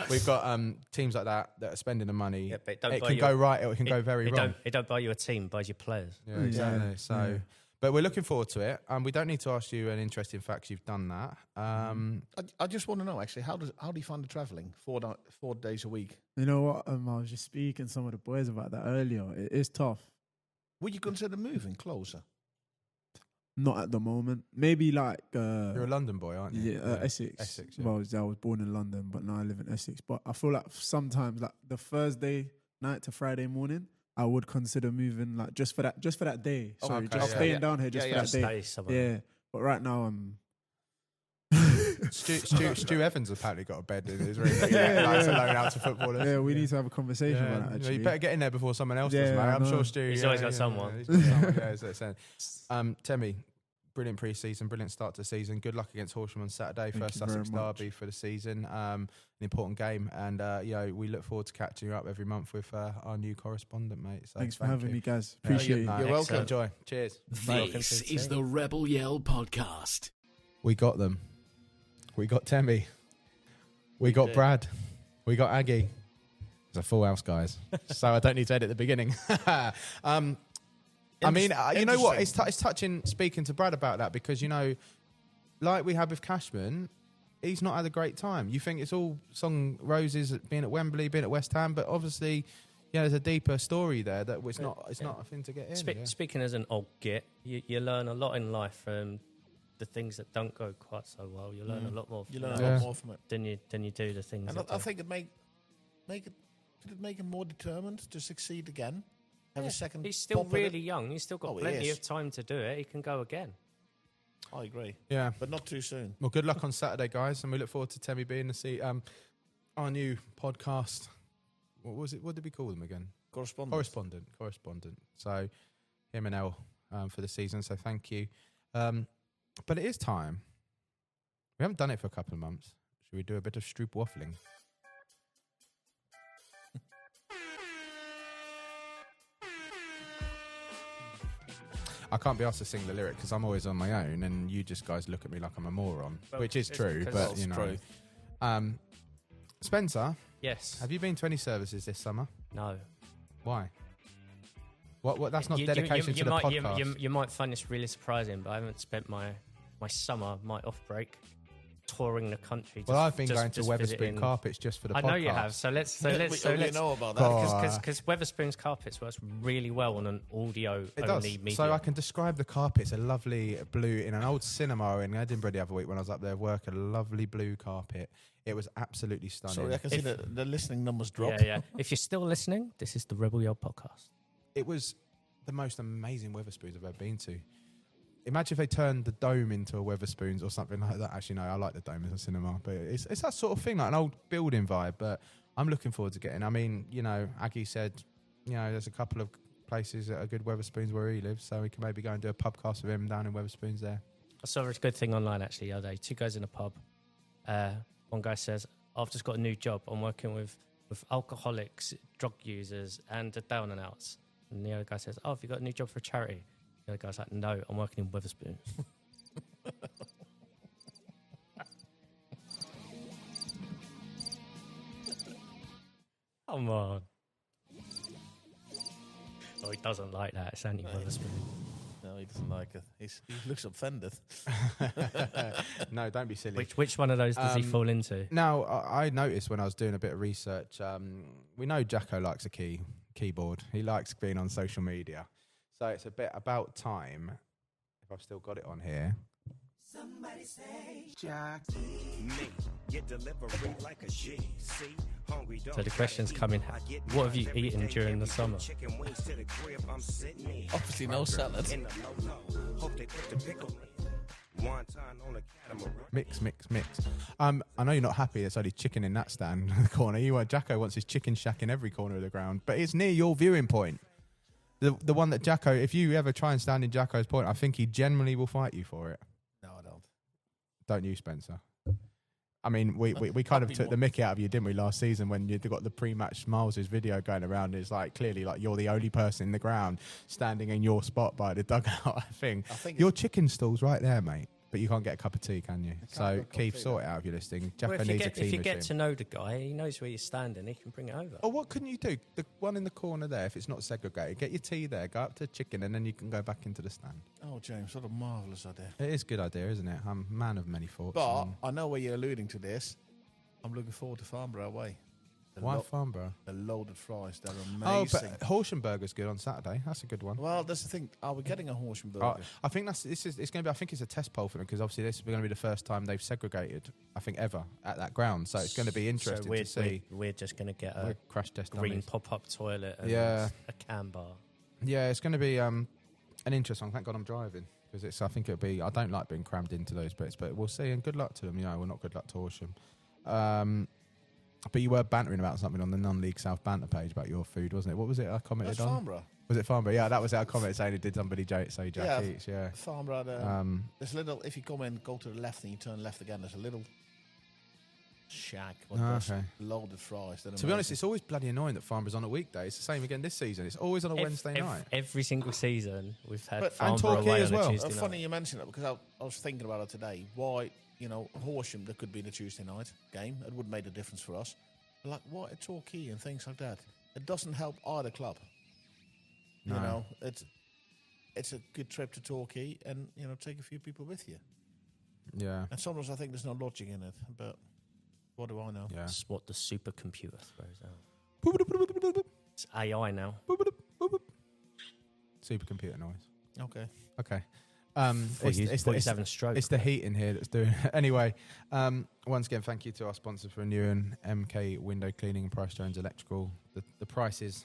We've got teams like that are spending the money. Yeah, but it can go right or it can go very wrong. It don't buy you a team, it buys you players. Yeah, exactly. Yeah. So. But we're looking forward to it. We don't need to ask you an interesting fact. You've done that. I just want to know, actually, how do you find the travelling 4 days a week? You know what? I was just speaking to some of the boys about that earlier. It is tough. Would you consider moving closer? Not at the moment. Maybe like... You're a London boy, aren't you? Yeah, Essex. Essex, yeah. Well, I was born in London, but now I live in Essex. But I feel like sometimes, like the Thursday night to Friday morning, I would consider moving, like just for that day. Sorry, okay, just staying down here just for that day. Yeah, but right now I'm. Stu Evans apparently got a bed in his room. Likes to loan out to footballers. Yeah, we need to have a conversation about that. Actually, you better get in there before someone else does, mate. I'm sure Stu. He's always got someone. Temi, brilliant pre-season, brilliant start to the season. Good luck against Horsham on Saturday, first Sussex derby for the season. An important game, and we look forward to catching you up every month with our new correspondent, mate. So thanks for having me, guys. Appreciate it. You're welcome. Enjoy. Cheers. This is the Rebel Yell podcast. We got them. We got Temi. We got Brad. We got Aggie. It's a full house, guys. So I don't need to edit the beginning. I mean, you know what? It's touching speaking to Brad about that because, like we had with Cashman, he's not had a great time. You think it's all song roses being at Wembley, being at West Ham, but obviously, there's a deeper story there that it's not a thing to get in. Speaking as an old git, you learn a lot in life from the things that don't go quite so well. You learn a lot more. You learn a lot more from it than you do the things. And I think did it make him more determined to succeed again? Have a second. He's still really young. He's still got plenty of time to do it. He can go again. I agree. Yeah, but not too soon. Well, good luck on Saturday, guys, and we look forward to Temi being to see our new podcast. What was it? What did we call them again? Correspondent. So him and Elle for the season. So thank you. But it is time. We haven't done it for a couple of months. Should we do a bit of Stroop waffling? I can't be asked to sing the lyric because I'm always on my own, and you just guys look at me like I'm a moron, which is true. But true. Spencer. Yes. Have you been to any services this summer? No. Why? What? That's not dedication to the podcast. You might find this really surprising, but I haven't spent my summer, my off break, touring the country. I've been going to Wetherspoon Carpets just for the podcast. I know you have. So let's know about that because Wetherspoon's Carpets works really well on an audio only medium. So I can describe the carpets. A lovely blue in an old cinema in Edinburgh the other week when I was up there working. A lovely blue carpet. It was absolutely stunning. Sorry, I can see the listening numbers drop. Yeah. If you're still listening, this is the Rebel Yell podcast. It was the most amazing Wetherspoons I've ever been to. Imagine if they turned the dome into a Wetherspoons or something like that. Actually, no, I like the dome as a cinema, but it's that sort of thing, like an old building vibe. But I'm looking forward to getting. I mean, Aggie said, there's a couple of places that are good Wetherspoons where he lives, so we can maybe go and do a pubcast with him down in Wetherspoons there. I saw a good thing online actually the other day. Two guys in a pub. One guy says, "I've just got a new job. I'm working with alcoholics, drug users, and the down and outs." And the other guy says, "Oh, have you got a new job for a charity?" The other guy's like, "No, I'm working in Wetherspoons." Come on. Oh, he doesn't like that. It's Andy Wetherspoon. No, he doesn't like it. He looks offended. No, don't be silly. Which one of those does he fall into? Now, I noticed when I was doing a bit of research, we know Jacco likes a keyboard. He likes being on social media. So it's a bit about time, if I've still got it on here. Somebody say, Jack, me, get delivery like a G. See, hungry dog. So the question's coming, what have you eaten during the summer? Obviously no salad. Mix. I know you're not happy there's only chicken in that stand in the corner. Jacco wants his chicken shack in every corner of the ground, but it's near your viewing point. The one that Jacco, if you ever try and stand in Jacco's point, I think he generally will fight you for it. No, I don't. Don't you, Spencer? I mean, we kind of took the mickey out of you, didn't we, last season when you got the pre-match Miles' video going around. It's like clearly like you're the only person in the ground standing in your spot by the dugout. I think your chicken stall's right there, mate. But you can't get a cup of tea, can you? So, Keith, sort it out if you're listening. Jacko needs a tea if you machine. get to know the guy, he knows where you're standing, he can bring it over. Oh, what couldn't you do? The one in the corner there, if it's not segregated, get your tea there, go up to chicken, and then you can go back into the stand. Oh, James, what a marvellous idea. It is a good idea, isn't it? I'm a man of many thoughts. But I know where you're alluding to this. I'm looking forward to Farnborough away. Why Farnborough? The loaded fries, they're amazing. Oh, but Horsham Burger's good on Saturday. That's a good one. Well, that's the thing. Are we getting a Horsham Burger? I think it's going to be. I think it's a test poll for them because obviously this is going to be the first time they've segregated. I think ever at that ground. So it's going to be interesting to see. We're just going to get a crash test green pop-up toilet and a can bar. Yeah, it's going to be an interesting. Thank God I'm driving because I think it'll be. I don't like being crammed into those bits, but we'll see. And good luck to them. Well, not good luck to Horsham. But you were bantering about something on the non-league South banter page about your food, wasn't it? What was it I commented on? Farnborough. Was it Farnborough? Yeah, that was it. I commented saying, did somebody say Jack Eats? Yeah. Farnborough. There's a little, if you come in, go to the left and you turn left again, there's a little shack with loaded fries. To be honest, it's always bloody annoying that Farnborough's on a weekday. It's the same again this season. It's always on a Wednesday night. Every single season we've had Farnborough away as well. It's funny you mention that because I was thinking about it today. Why, Horsham, there could be the Tuesday night game. It would make a difference for us. Like what a Torquay and things like that. It doesn't help either club. No. It's a good trip to Torquay, and take a few people with you. Yeah. And sometimes I think there's no logic in it, but what do I know? Yeah. It's what the supercomputer throws out. It's AI now. Supercomputer noise. Okay. It's the heat in here that's doing it. Anyway, once again, thank you to our sponsors for renewing, MK Window Cleaning and Price Jones Electrical. The Price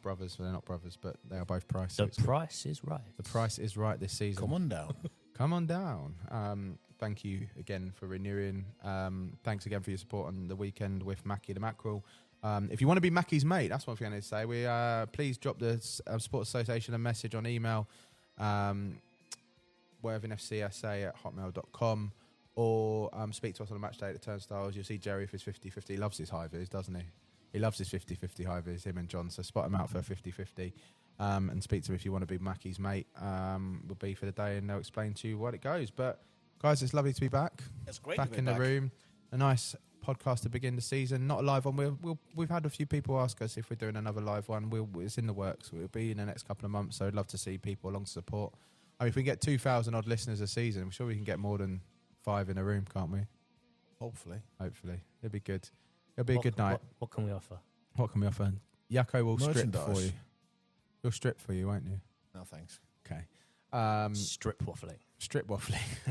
brothers, well, they're not brothers, but they are both Price. The price is right. The price is right this season. Come on down. Come on down. Thank you again for renewing. Thanks again for your support on the weekend with Mackie the Mackerel. If you want to be Mackie's mate, that's one thing I need to say. We please drop the Sports Association a message on email. WorthingFCSA@hotmail.com or speak to us on a match day at the Turnstiles. You'll see Jerry with his 50-50. He loves his high-vis, doesn't he? He loves his 50-50 high-vis, him and John. So spot him out for a 50-50 and speak to him if you want to be Mackie's mate. We'll be for the day and they'll explain to you what it goes. But, guys, it's lovely to be back. It's great back to be in the room. A nice podcast to begin the season. Not a live one. We've had a few people ask us if we're doing another live one. It's in the works. It'll be in the next couple of months. So I'd love to see people along to support. I mean, if we get 2,000 odd listeners a season, I'm sure we can get more than 5 in a room, can't we? Hopefully. It'll be good. It'll be a good night. What can we offer? What can we offer? Jacco will strip for you. He'll strip for you, won't you? No, thanks. Okay. Strip waffling.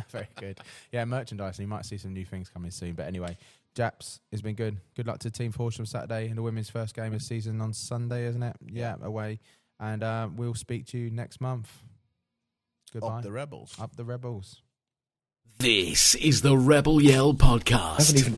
Very good. Yeah, merchandise. And you might see some new things coming soon. But anyway, Japs, it's been good. Good luck to Team Horsham Saturday in the women's first game of the season on Sunday, isn't it? Yeah, away. And we'll speak to you next month. Goodbye. Up the Rebels. Up the Rebels. This is the Rebel Yell Podcast.